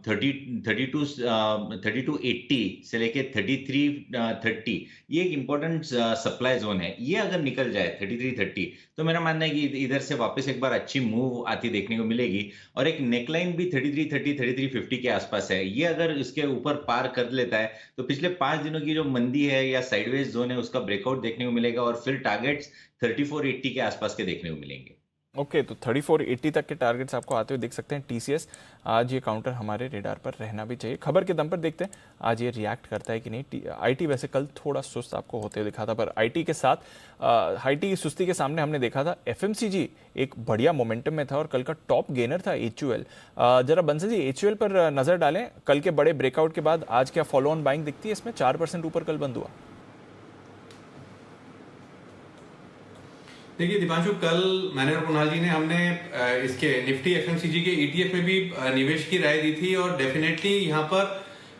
3280 से लेके 3330 ये एक इम्पोर्टेंट सप्लाई जोन है। ये अगर निकल जाए 3330 तो मेरा मानना है कि इधर से वापस एक बार अच्छी मूव आती देखने को मिलेगी। और एक नेकलाइन भी 3330 3350 के आसपास है, ये अगर इसके ऊपर पार कर लेता है तो पिछले 5 दिनों की जो मंदी है या साइडवेज जोन है उसका ब्रेकआउट देखने को मिलेगा और फिर टारगेट्स 3480 के आसपास के देखने को मिलेंगे। ओके, तो 3480 तक के टारगेट्स आपको आते हुए देख सकते हैं टीसीएस। आज ये काउंटर हमारे रेडार पर रहना भी चाहिए। खबर के दम पर देखते हैं आज ये रिएक्ट करता है कि नहीं। आईटी वैसे कल थोड़ा सुस्त आपको होते हुए दिखा था, पर आईटी के साथ आईटी की सुस्ती के सामने हमने देखा था एफएमसीजी एक बढ़िया मोमेंटम में था और कल का टॉप गेनर था एचयूएल। जरा बंसल जी एचयूएल पर नजर डालें, कल के बड़े ब्रेकआउट के बाद आज क्या फॉलो ऑन बाइंग दिखती है इसमें? 4% ऊपर कल बंद हुआ। देखिए दीपांशु, कल मैंने और कुणाल जी ने हमने इसके निफ्टी एफएमसीजी के ईटीएफ में भी निवेश की राय दी थी और डेफिनेटली यहाँ पर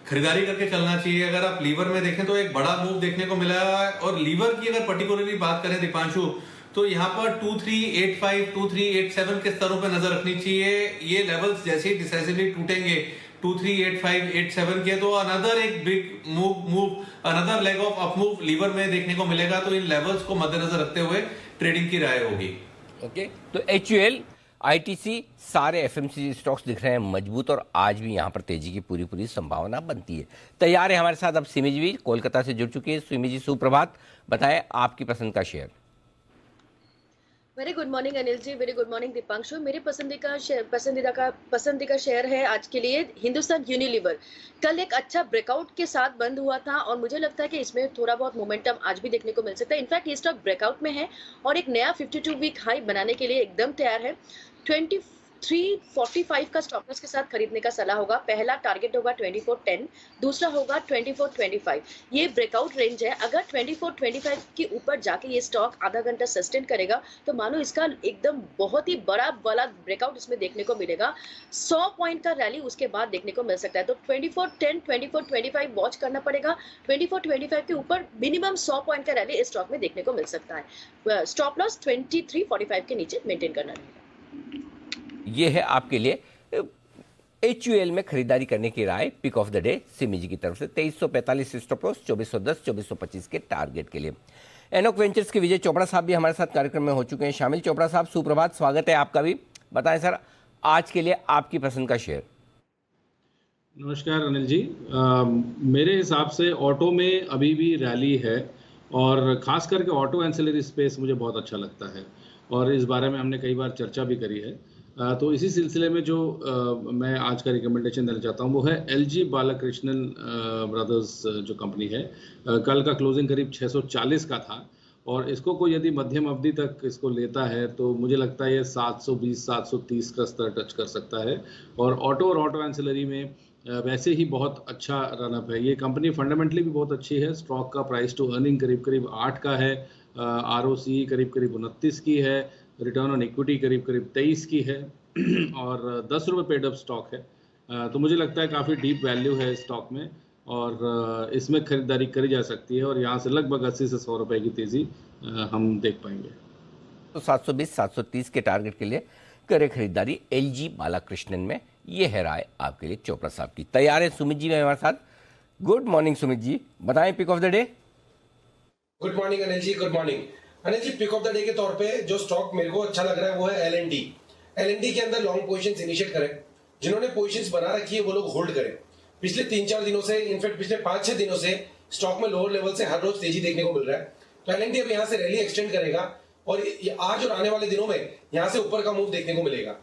खरीदारी करके चलना चाहिए। अगर आप लीवर में देखें तो एक बड़ा मूव देखने को मिला है और लीवर की अगर पर्टिकुलरली बात करें दीपांशु तो यहाँ पर 2385 2387 के स्तरों पर नजर रखनी चाहिए। ये लेवल्स जैसे ही डिसाइसिवली टूटेंगे 2385-87 के तो अनदर एक big move another leg of up move Lever में देखने को मिलेगा। तो इन लेवल्स को मद्देनजर रखते हुए ट्रेडिंग की राय होगी। ओके, तो एचयूएल आईटीसी सारे एफएमसीजी स्टॉक्स दिख रहे हैं मजबूत और आज भी यहां पर तेजी की पूरी संभावना बनती है। तैयार है हमारे साथ अब सिमी जी कोलकाता से जुड़ चुकी है। सिमी जी सुप्रभात, बताएं आपकी पसंद का share. Very good morning Anil ji, very good morning Deepanshu. मेरे पसंदीदा शेयर है आज के लिए हिंदुस्तान यूनिलीवर। कल एक अच्छा ब्रेकआउट के साथ बंद हुआ था और मुझे लगता है कि इसमें थोड़ा बहुत मोमेंटम आज भी देखने को मिल सकता है। इनफैक्ट ये स्टॉक ब्रेकआउट में है और एक नया 52 वीक हाई बनाने के लिए एकदम तैयार है। 2345 का स्टॉप लॉस के साथ खरीदने का सलाह होगा। पहला टारगेट होगा 2410, दूसरा होगा 2425। ये ब्रेकआउट रेंज है। अगर 2425 के ऊपर जाके ये स्टॉक आधा घंटा सस्टेन करेगा तो मानो इसका एकदम बहुत ही बड़ा ब्रेकआउट इसमें देखने को मिलेगा। 100 पॉइंट का रैली उसके बाद देखने को मिल सकता है। तो 2410 2425 वॉच करना पड़ेगा। 2425 के ऊपर मिनिमम 100 पॉइंट का रैली इस स्टॉक में देखने को मिल सकता है। स्टॉप लॉस 2345 के नीचे मेंटेन करना रहेगा। ये है आपके लिए एचयूएल में खरीदारी करने की राय pick of the day Simi ji की तरफ से। 2345 स्टॉप लॉस, 2410 2425 के टारगेट के लिए। एनोक वेंचर्स के विजय चोपड़ा साहब भी हमारे साथ कार्यक्रम में हो चुके हैं शामिल। चोपड़ा साहब सुप्रभात, स्वागत है आपका भी। बताएं सर आज के लिए आपकी पसंद का शेयर। नमस्कार अनिल जी, मेरे हिसाब से ऑटो में अभी भी रैली है और खास करके ऑटो एंसिलरी स्पेस मुझे बहुत अच्छा लगता है और इस बारे में हमने कई बार चर्चा भी करी है। तो इसी सिलसिले में जो मैं आज का रिकमेंडेशन देना चाहता हूँ वो है एलजी बालाकृष्णन ब्रदर्स जो कंपनी है। कल का क्लोजिंग करीब 640 का था और इसको कोई यदि मध्यम अवधि तक इसको लेता है तो मुझे लगता है ये 720 730 का स्तर टच कर सकता है। और ऑटो एंसिलरी में वैसे ही बहुत अच्छा रनअप है। ये कंपनी फंडामेंटली भी बहुत अच्छी है। स्टॉक का प्राइस टू अर्निंग करीब 8 का है, आरओसी करीब 29 की है, रिटर्न ऑन इक्विटी करीब 23 की है और 10 रुपये पेड अप स्टॉक है। तो मुझे लगता है काफ़ी डीप वैल्यू है स्टॉक में और इसमें खरीदारी करी जा सकती है और यहाँ से लगभग 80 से 100 रुपये की तेज़ी हम देख पाएंगे। तो 720 730 के टारगेट के लिए करें खरीदारी एलजी बालाकृष्णन में। ये है राय आपके लिए चोपड़ा साहब की। तैयार है सुमित जी हमारे साथ। गुड मॉर्निंग सुमित जी, बताएं pick of the day. Good morning Anil ji, good morning Anil ji. Pick of the day के तौर पे जो स्टॉक मेरे को अच्छा लग रहा है वो है एलएनडी। एलएनडी के अंदर लॉन्ग पोजीशंस इनिशिएट करें। जिन्होंने पोजीशंस बना रखी है वो लोग होल्ड करें। पिछले 3-4 दिनों से, इनफैक्ट पिछले 5-6 दिनों से स्टॉक में लोअर लेवल से हर रोज तेजी देखने को मिल रहा है। तो एलएनडी अब यहाँ से रैली एक्सटेंड करेगा और आज और आने वाले दिनों में यहाँ से ऊपर का मूव देखने को मिलेगा।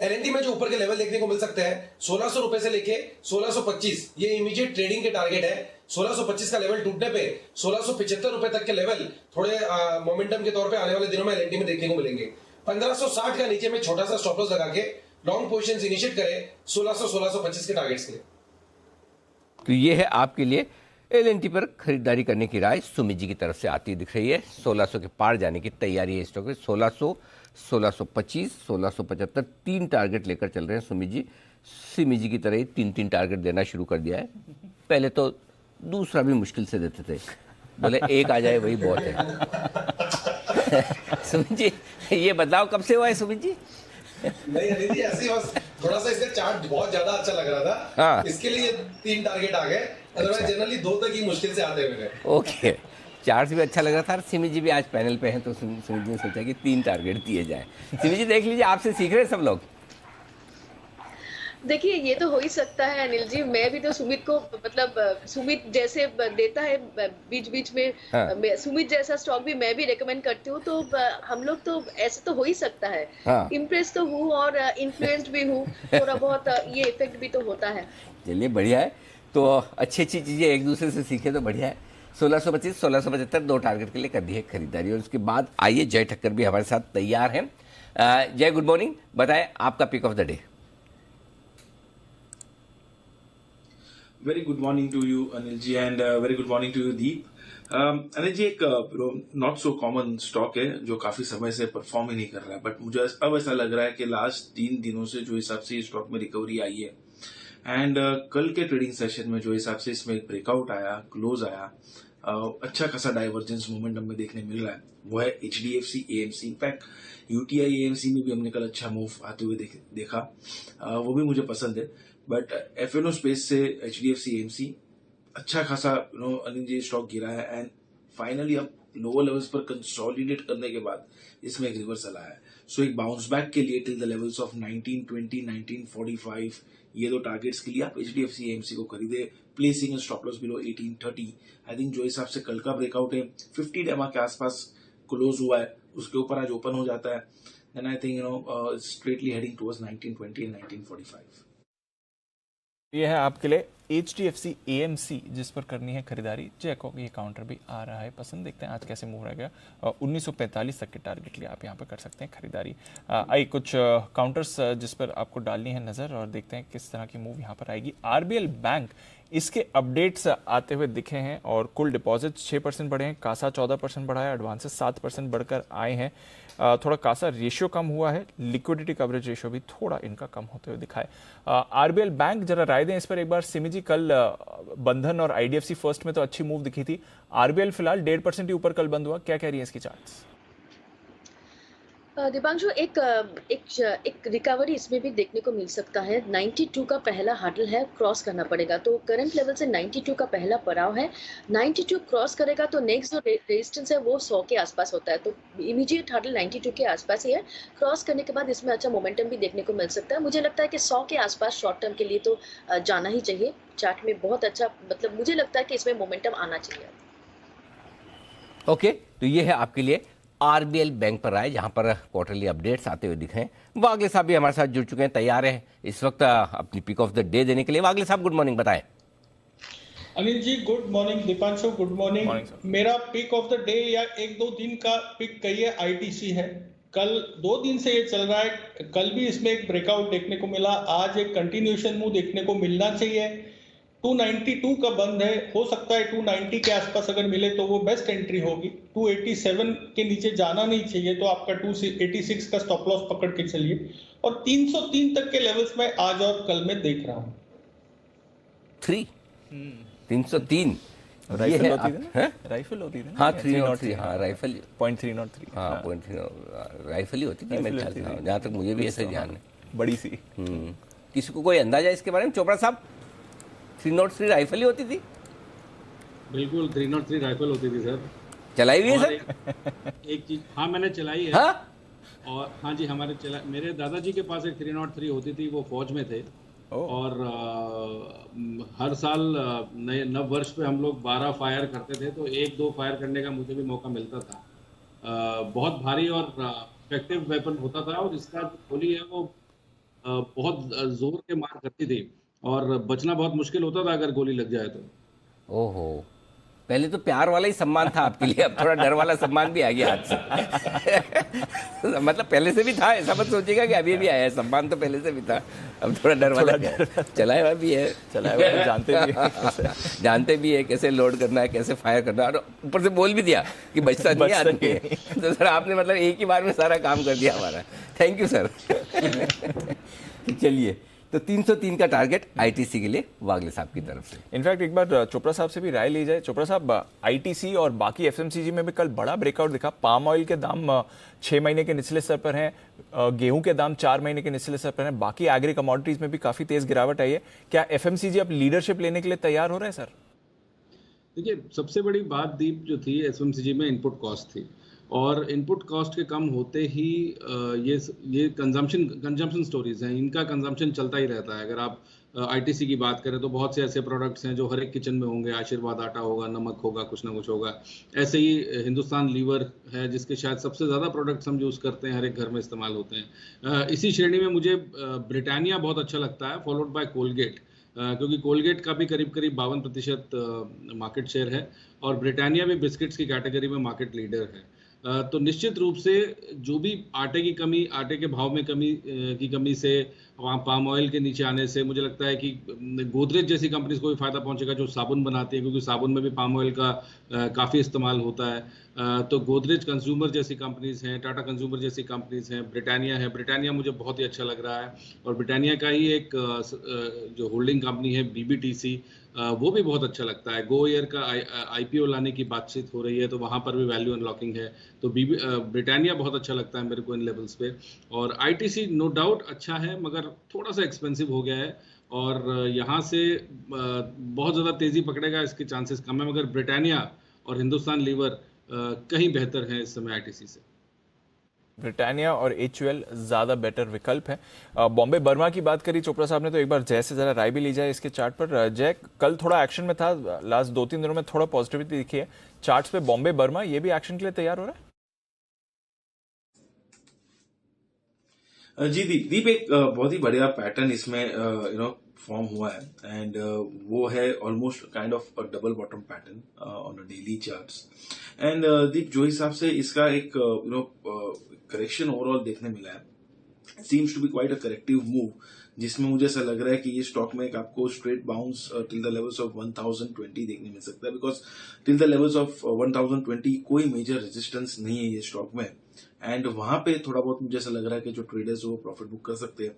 एलएनटी में जो ऊपर के लेवल देखने को मिल सकते हैं 1600 रुपए से लेके 1625, ये इमीडिएट ट्रेडिंग के टारगेट है। 1625 का लेवल टूटने पे 1675 रुपए तक के लेवल थोड़े मोमेंटम के तौर पे आने वाले दिनों में एलएनटी में देखने को मिलेंगे। 1560 का नीचे में छोटा सा स्टॉप लॉस लगा के लॉन्ग पोजीशंस इनिशिएट करें 1600-1625 के टारगेट्स के लिए। तो ये है आपके लिए एलएनटी पर खरीदारी करने की राय सुमित जी की तरफ से आती दिख रही है। 1600 के पार जाने की तैयारी है स्टॉक में। 1600, 1625, 1675 तीन टारगेट लेकर चल रहे हैं सुमित जी। सिमी जी की तरह ही तीन तीन टारगेट देना शुरू कर दिया है। पहले तो दूसरा भी मुश्किल से देते थे, बोले एक आ जाए वही बहुत है। सुमित जी ये बदलाव कब से हुआ है सुमित जी? नहीं अनिल जी, ऐसे बस थोड़ा सा इसका चार्ट बहुत ज्यादा अच्छा लग रहा था। हाँ। इसके लिए 3 टारगेट आ गए, अदरवाइज जनरली 2 तक ही मुश्किल से आते हुए। ओके, चार्ट भी अच्छा लग रहा था। सिमी जी भी आज पैनल पे हैं तो सिमी जी ने सोचा कि 3 टारगेट दिए जाए। सिमी जी देख लीजिए, आपसे सीख रहे हैं सब लोग। देखिए ये तो हो ही सकता है अनिल जी, मैं भी तो सुमित को मतलब सुमित जैसे देता है बीच बीच में हाँ। सुमित जैसा स्टॉक भी मैं भी रेकमेंड करती हूँ, तो हम लोग तो ऐसे तो हो ही सकता है। हाँ। इम्प्रेस तो हूँ और इन्फ्लुएंस्ड भी हूँ, थोड़ा बहुत ये इफेक्ट भी तो होता है। चलिए बढ़िया है, तो अच्छी अच्छी चीज़ें एक दूसरे से सीखे तो बढ़िया है। 1625, 1675 2 टारगेट के लिए कर दी है खरीदारी। और उसके बाद आइए जय ठक्कर भी हमारे साथ तैयार हैं। जय गुड मॉर्निंग, बताएं आपका pick of the day. Very good morning to you, Anil ji, and very good morning to you, Deep. Anil ji, एक नॉट सो कॉमन स्टॉक है जो काफी समय से परफॉर्म ही नहीं कर रहा है, बट मुझे अब ऐसा लग रहा है कि लास्ट 3 दिनों से जो हिसाब से स्टॉक में रिकवरी आई है, एंड कल के ट्रेडिंग सेशन में जो हिसाब से इसमें ब्रेकआउट आया, क्लोज आया, अच्छा खासा डाइवर्जेंस मोमेंटम में देखने मिल रहा है, वो है HDFC AMC। In fact UTI AMC में भी हमने कल अच्छा मूव आते हुए देखा, वो भी मुझे पसंद है। बट FNO स्पेस से HDFC AMC अच्छा खासा अनिल जी स्टॉक गिरा है, एंड फाइनली अब लोअर लेवल्स पर कंसोलिडेट करने के बाद इसमें एक रिवर्सल आया है। सो एक बाउंस बैक के लिए टिल द लेवल्स ऑफ 1920, 1945 ये 2 टारगेट्स के लिए आप HDFC AMC को खरीदे, placing stop loss below 1830। I think जो हिसाब से कल का ब्रेकआउट है 50 डेमा के आसपास क्लोज हुआ है, उसके ऊपर आज ओपन हो जाता है, then I think straightly heading towards 1920 and 1945। ये है आपके लिए HDFC AMC जिस पर करनी है खरीदारी। जैको ये काउंटर भी आ रहा है पसंद, देखते हैं आज कैसे मूव रहेगा। 1945 तक के टारगेट लिए आप यहाँ पर कर सकते हैं खरीदारी। आई कुछ काउंटर्स जिस पर आपको डालनी है नज़र, और देखते हैं किस तरह की मूव यहाँ पर आएगी। RBL बैंक, इसके अपडेट्स आते हुए दिखे हैं और कुल डिपॉजिट्स 6% बढ़े हैं, कासा 14% बढ़ा है, एडवांसेस 7% बढ़कर आए हैं। थोड़ा कासा रेशियो कम हुआ है, लिक्विडिटी कवरेज रेशियो भी थोड़ा इनका कम होते हुए दिखा है। RBL बैंक जरा राय दें इस पर एक बार सिमी जी। कल बंधन और IDFC फर्स्ट में तो अच्छी मूव दिखी थी, RBL फिलहाल 1.5% ही ऊपर कल बंद हुआ, क्या कह रही है इसकी चार्ट्स? दिपांशु एक रिकवरी इसमें भी देखने को मिल सकता है। 92 का पहला हर्डल है, क्रॉस करना पड़ेगा, तो करंट लेवल से 92 का पहला पड़ाव है। 92 क्रॉस करेगा तो नेक्स्ट जो रेजिस्टेंस है वो 100 के आसपास होता है, तो इमीडिएट हर्डल 92 के आसपास ही है। क्रॉस करने के बाद इसमें अच्छा मोमेंटम भी देखने को मिल सकता है। मुझे लगता है कि 100 के आसपास शॉर्ट टर्म के लिए तो जाना ही चाहिए। चार्ट में बहुत अच्छा, मतलब मुझे लगता है कि इसमें मोमेंटम आना चाहिए। ओके, तो ये है आपके लिए RBL बैंक पर आए, जहां पर क्वार्टरली अपडेट्स आते हुए दिख रहे हैं। वागले साहब भी हमारे साथ जुड़ चुके हैं, तैयार हैं इस वक्त अपनी पिक ऑफ द डे देने के लिए। वागले साहब गुड मॉर्निंग, बताएं। Anil ji good morning, Deepanshu good morning. मेरा पिक ऑफ द डे या 1-2 दिन का पिक कहिए ITC है। कल 2 दिन से ये चल रहा है, कल भी इसमें एक ब्रेकआउट देखने को मिला, आज एक कंटिन्यूएशन मूव देखने को मिलना चाहिए। 292 का बंद है, हो सकता है 290 के आसपास अगर मिले तो वो बेस्ट एंट्री होगी। 287 के नीचे जाना नहीं चाहिए, तो आपका 286 का स्टॉप लॉस पकड़ के चलिए। और 303 तक के लेवल्स में आज और कल में देख रहा हूँ। 303 राइफल होती थी ना? राइफल होती थी ना? हाँ 303, हाँ राइफल 0.303, हाँ 0.3 राइफल ही होती थी मेरे ख्याल से, जहाँ तक मुझे भी ऐसे ध्यान है, बड़ी सी। किसी को कोई अंदाजा इसके बारे में? चोपड़ा साहब 303 राइफल ही होती थी? बिल्कुल 303 राइफल होती थी सर। चलाई हुई है सर? एक चीज, हाँ मैंने चलाई है। हाँ? और हाँ जी, मेरे दादाजी के पास एक 303 होती थी, वो फौज में थे। और हर साल नए नव वर्ष पे हम लोग 12 फायर करते थे, तो 1-2 फायर करने का मुझे भी मौका मिलता था। बहुत भारी और इफेक्टिव वेपन होता था, और इसका जो गोली है वो बहुत जोर के मार करती थी और बचना बहुत मुश्किल होता था अगर गोली लग जाए तो। ओहो, पहले तो प्यार वाला ही सम्मान था आपके लिए, अब थोड़ा डर वाला सम्मान भी आ गया हाथ से। मतलब पहले से भी था, ऐसा मत सोचिएगा कि अभी भी आया है, सम्मान तो पहले से भी था, अब थोड़ा डर वाला चलाया हुआ भी है, जानते भी है कैसे लोड करना है, कैसे फायर करना है, और ऊपर से बोल भी दिया कि बचता नहीं है आदमी है। तो सर आपने मतलब एक ही बार में सारा काम कर दिया हमारा, थैंक यू सर। चलिए, तो 303 का टारगेट आईटीसी के लिए वागले साहब की तरफ से। इनफैक्ट एक बार चोपड़ा साहब से भी राय ली जाए। चोपड़ा साहब, आईटीसी और बाकी एफएमसीजी में भी कल बड़ा ब्रेकआउट दिखा। पाम ऑयल के दाम 6 महीने के निचले स्तर पर हैं, गेहूं के दाम 4 महीने के निचले स्तर पर हैं, बाकी एग्री कमोडिटीज में भी काफी तेज गिरावट आई है। क्या एफएमसीजी अब लीडरशिप लेने के लिए तैयार हो रहे हैं सर? देखिए, सबसे बड़ी बात दीप जो थी एफएमसीजी में इनपुट कॉस्ट थी, और इनपुट कॉस्ट के कम होते ही ये कंजम्पशन स्टोरीज हैं, इनका कंजम्पशन चलता ही रहता है। अगर आप आईटीसी की बात करें तो बहुत से ऐसे प्रोडक्ट्स हैं जो हर एक किचन में होंगे, आशीर्वाद आटा होगा, नमक होगा, कुछ ना कुछ होगा। ऐसे ही हिंदुस्तान लीवर है जिसके शायद सबसे ज़्यादा प्रोडक्ट्स हम यूज़ करते हैं, हर एक घर में इस्तेमाल होते हैं। इसी श्रेणी में मुझे ब्रिटानिया बहुत अच्छा लगता है, फॉलोड बाय कोलगेट, क्योंकि कोलगेट का भी करीब 52% मार्केट शेयर है और ब्रिटानिया भी बिस्किट्स की कैटेगरी में मार्केट लीडर है। तो निश्चित रूप से जो भी आटे की कमी, आटे के भाव में कमी से, पाम ऑयल के नीचे आने से मुझे लगता है कि गोदरेज जैसी कंपनीज को भी फायदा पहुंचेगा जो साबुन बनाती है, क्योंकि साबुन में भी पाम ऑयल का काफ़ी इस्तेमाल होता है। तो गोदरेज कंज्यूमर जैसी कंपनीज हैं, टाटा कंज्यूमर जैसी कंपनीज हैं, ब्रिटानिया है। ब्रिटानिया मुझे बहुत ही अच्छा लग रहा है, और ब्रिटानिया का ही एक जो होल्डिंग कंपनी है बीबीटीसी, वो भी बहुत अच्छा लगता है। गो एयर का आईपीओ लाने की बातचीत हो रही है, तो वहाँ पर भी वैल्यू अनलॉकिंग है। तो ब्रिटानिया बहुत अच्छा लगता है मेरे को इन लेवल्स पे। और आईटीसी नो डाउट अच्छा है, मगर थोड़ा सा एक्सपेंसिव हो गया है, और यहाँ से बहुत ज़्यादा तेज़ी पकड़ेगा इसके चांसेस कम है। मगर ब्रिटानिया और हिंदुस्तान लीवर कहीं बेहतर है इस समय आईटीसी से। ब्रिटानिया और एचयूएल ज्यादा बेटर विकल्प है। बॉम्बे बर्मा की बात करी चोपड़ा साहब ने, तो एक बार जय से जरा राय भी ली जाए इसके चार्ट पर। जय, कल थोड़ा एक्शन में था, लास्ट 2-3 दिनों में थोड़ा पॉजिटिविटी दिखी है चार्ट्स पे। बॉम्बे बर्मा ये भी एक्शन के लिए तैयार हो रहा है? जी दीप, एक बहुत ही बढ़िया पैटर्न इसमें फॉर्म हुआ है, एंड वो है almost kind of double bottom pattern on a daily charts. And Deep, जो हिसाब से इसका एक करेक्शन ओवरऑल देखने मिला है, seems to be quite a corrective move, जिसमें मुझे ऐसा लग रहा है कि ये स्टॉक में आपको straight bounce till the levels of 1020 देखने मिल सकता है, because till the levels of 1020 कोई मेजर रेजिस्टेंस नहीं है ये स्टॉक में, एंड वहां पे थोड़ा बहुत मुझे ऐसा लग रहा है कि जो ट्रेडर्स वो प्रॉफिट बुक कर सकते हैं।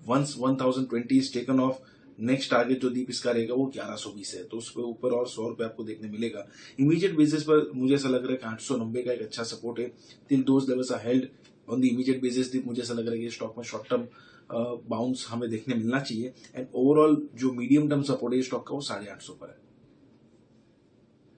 Once 1020 is taken off, next target जो दीप इसका रहेगा वो 1120 है, तो उसके ऊपर और 100 रुपए आपको देखने मिलेगा। इमीडिएट बेसिस पर मुझे ऐसा लग रहा है कि 890 का एक अच्छा सपोर्ट है, till those levels are held on the immediate basis. Deep, मुझे ऐसा लग रहा है कि स्टॉक में शॉर्ट टर्म बाउंस हमें देखने मिलना चाहिए, एंड ओवरऑल जो मीडियम टर्म सपोर्ट है स्टॉक का वो 850 पर है।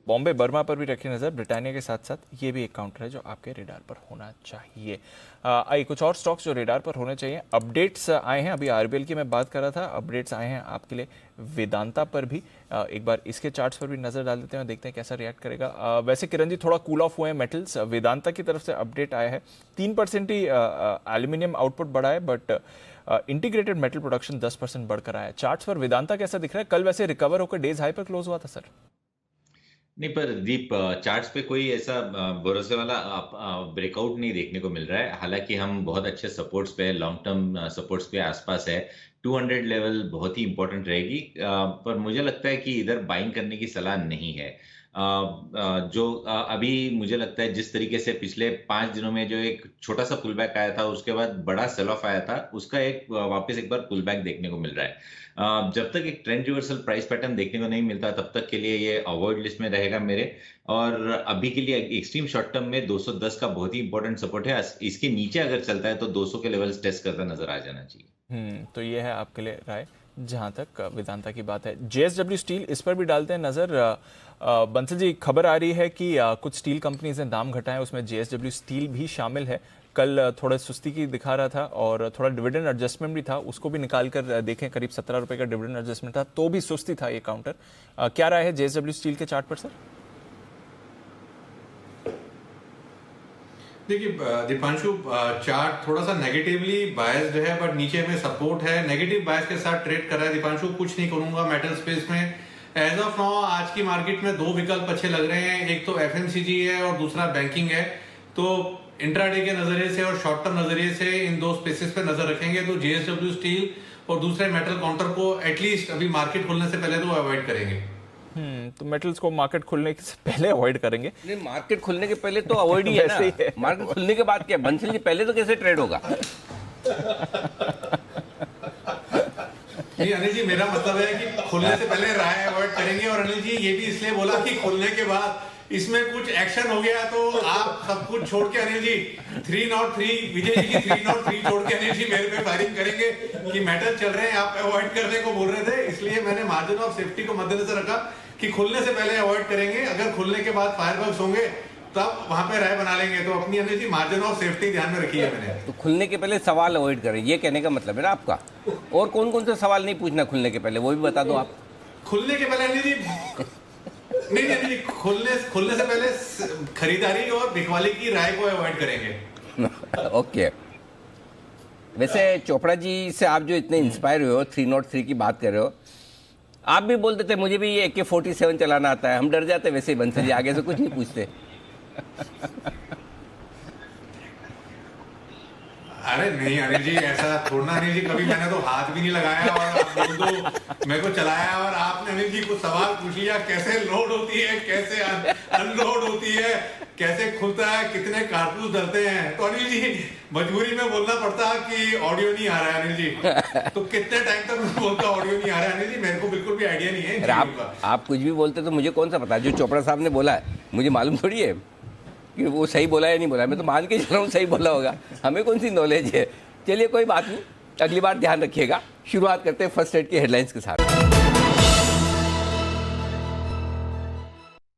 बॉम्बे बर्मा पर भी रखी नजर। ब्रिटानिया के साथ साथ ये भी एक काउंटर है जो आपके रेडार पर होना चाहिए। आइए कुछ और स्टॉक्स जो रेडार पर होने चाहिए। अपडेट्स आए हैं, अभी आरबीएल की मैं बात कर रहा था, अपडेट्स आए हैं आपके लिए वेदांता पर भी। एक बार इसके चार्ट्स पर भी नजर डाल देते हैं, देखते हैं कैसा रिएक्ट करेगा। वैसे किरण जी, थोड़ा कूल ऑफ हुए हैं मेटल्स। वेदांता की तरफ से अपडेट आया है, 3% ही एल्यूमिनियम आउटपुट बढ़ा है, बट इंटीग्रेटेड मेटल प्रोडक्शन 10% बढ़कर आया है। चार्ट्स पर वेदांता कैसा दिख रहा है? कल वैसे रिकवर होकर डेज हाई पर क्लोज हुआ था सर। नहीं, पर दीप, चार्ट्स पे कोई ऐसा भरोसे वाला ब्रेकआउट नहीं देखने को मिल रहा है। हालांकि हम बहुत अच्छे सपोर्ट्स पे, लॉन्ग टर्म सपोर्ट्स पे आसपास है। 200 लेवल बहुत ही इंपॉर्टेंट रहेगी, पर मुझे लगता है कि इधर बाइंग करने की सलाह नहीं है। जो अभी मुझे लगता है जिस तरीके से पिछले 5 दिनों में जो एक छोटा सा पुल बैक आया था, उसके बाद बड़ा सेल ऑफ आया था, उसका एक वापस एक बार पुल बैक देखने को मिल रहा है। जब तक एक ट्रेंड रिवर्सल प्राइस पैटर्न देखने को नहीं मिलता, तब तक के लिए ये अवॉइड लिस्ट में रहेगा मेरे। और अभी के लिए एक्सट्रीम शॉर्ट टर्म में 210 का बहुत ही इंपॉर्टेंट सपोर्ट है। इसके नीचे अगर चलता है तो 200 के लेवल्स टेस्ट करता नजर आ जाना चाहिए। तो ये है आपके लिए राय जहां तक वेदांता की बात है। जेएसडब्ल्यू स्टील, इस पर भी डालते हैं नजर। बंसल जी, खबर आ रही है कि कुछ स्टील कंपनीज ने दाम घटाए, उसमें जेएसडब्ल्यू स्टील भी शामिल है। कल थोड़ा सुस्ती की दिखा रहा था और थोड़ा डिविडेंड एडजस्टमेंट भी था, उसको भी निकाल कर देखें, करीब 17 रुपए का डिविडेंड एडजस्टमेंट था, तो भी सुस्ती था ये काउंटर। क्या राय है जेएसडब्ल्यू स्टील के चार्ट पर सर? देखिए दीपांशु, चार्ट थोड़ा सा नेगेटिवली बायस्ड है, बट नीचे में सपोर्ट है। नेगेटिव बायस के साथ ट्रेड कर रहा है दीपांशु। कुछ नहीं करूंगा मेटल स्पेस में एज ऑफ नाउ। आज की मार्केट में दो विकल्प अच्छे लग रहे हैं, एक तो एफएमसीजी है और दूसरा बैंकिंग है। तो इंट्राडे के नजरिए से और शॉर्ट टर्म नजरिए से इन दो स्पेसेस पे नजर रखेंगे। तो जेएसडब्ल्यू स्टील और दूसरे मेटल काउंटर को एटलीस्ट अभी मार्केट खुलने से पहले तो अवॉइड करेंगे। तो मेटल्स को मार्केट खुलने से पहले अवॉइड करेंगे। नहीं, मार्केट खुलने के पहले तो अवॉइड ही है ना। मार्केट खुलने के बाद क्या बंसल जी, पहले तो कैसे ट्रेड होगा? नहीं अनिल जी, मेरा मतलब है कि खुलने से पहले राय अवॉइड करेंगे। और अनिल जी ये भी इसलिए बोला कि खुलने के बाद इसमें कुछ एक्शन हो गया तो आप सब कुछ छोड़ के अनिल जी 303 विजय जी की 303 छोड़ के अनिल जी मेरे पे फायरिंग करेंगे कि मेटल चल रहे हैं, आप अवॉइड करने को बोल रहे थे। इसलिए मैंने मार्जिन ऑफ सेफ्टी को मद्देनजर रखा कि खुलने से पहले अवॉइड करेंगे। अगर खुलने के बाद फायरवर्क्स होंगे तब वहां पे राय बना लेंगे। तो अपनी Anil ji margin of safety ध्यान में रखी है मैंने। तो खुलने के पहले सवाल अवॉइड करें, ये कहने का मतलब है ना आपका? और कौन कौन से सवाल नहीं पूछना खुलने के पहले, वो भी बता दो आप। खुलने के पहले अनिल जी नहीं, खुलने से पहले खरीदारी और बिकवाली की राय को अवॉइड करेंगे। ओके। वैसे चोपड़ा जी से आप जो इतने इंस्पायर हुए हो, 303 की बात कर रहे हो, आप भी बोलते थे मुझे भी ये AK-47 चलाना आता है। हम डर जाते वैसे ही बंसल जी, आगे से कुछ नहीं पूछते। अरे नहीं अनिल जी, ऐसा थोड़ा अनिल जी, कभी मैंने तो हाथ भी नहीं लगाया और आप बोल दो मेरे को चलाया। और आपने अनिल जी कुछ सवाल पूछ लिया, कैसे लोड होती है, कैसे अनलोड होती है, कैसे खुलता है, कितने कारतूस डलते हैं। तो अनिल जी मजबूरी में बोलना पड़ता कि ऑडियो नहीं आ रहा है अनिल जी। तो कितने टाइम तक मैं बोलता ऑडियो नहीं आ रहा है अनिल जी, मेरे को बिल्कुल भी आइडिया नहीं है। आप कुछ भी बोलते तो मुझे कौन सा पता है? जो चोपड़ा साहब ने बोला है मुझे मालूम थोड़ी है कि वो सही बोला या नहीं बोला। मैं तो मान के चल रहा हूँ सही बोला होगा, हमें कौन सी नॉलेज है। चलिए कोई बात नहीं, अगली बार ध्यान रखिएगा। शुरुआत करते हैं फर्स्ट एड की हेडलाइंस के साथ।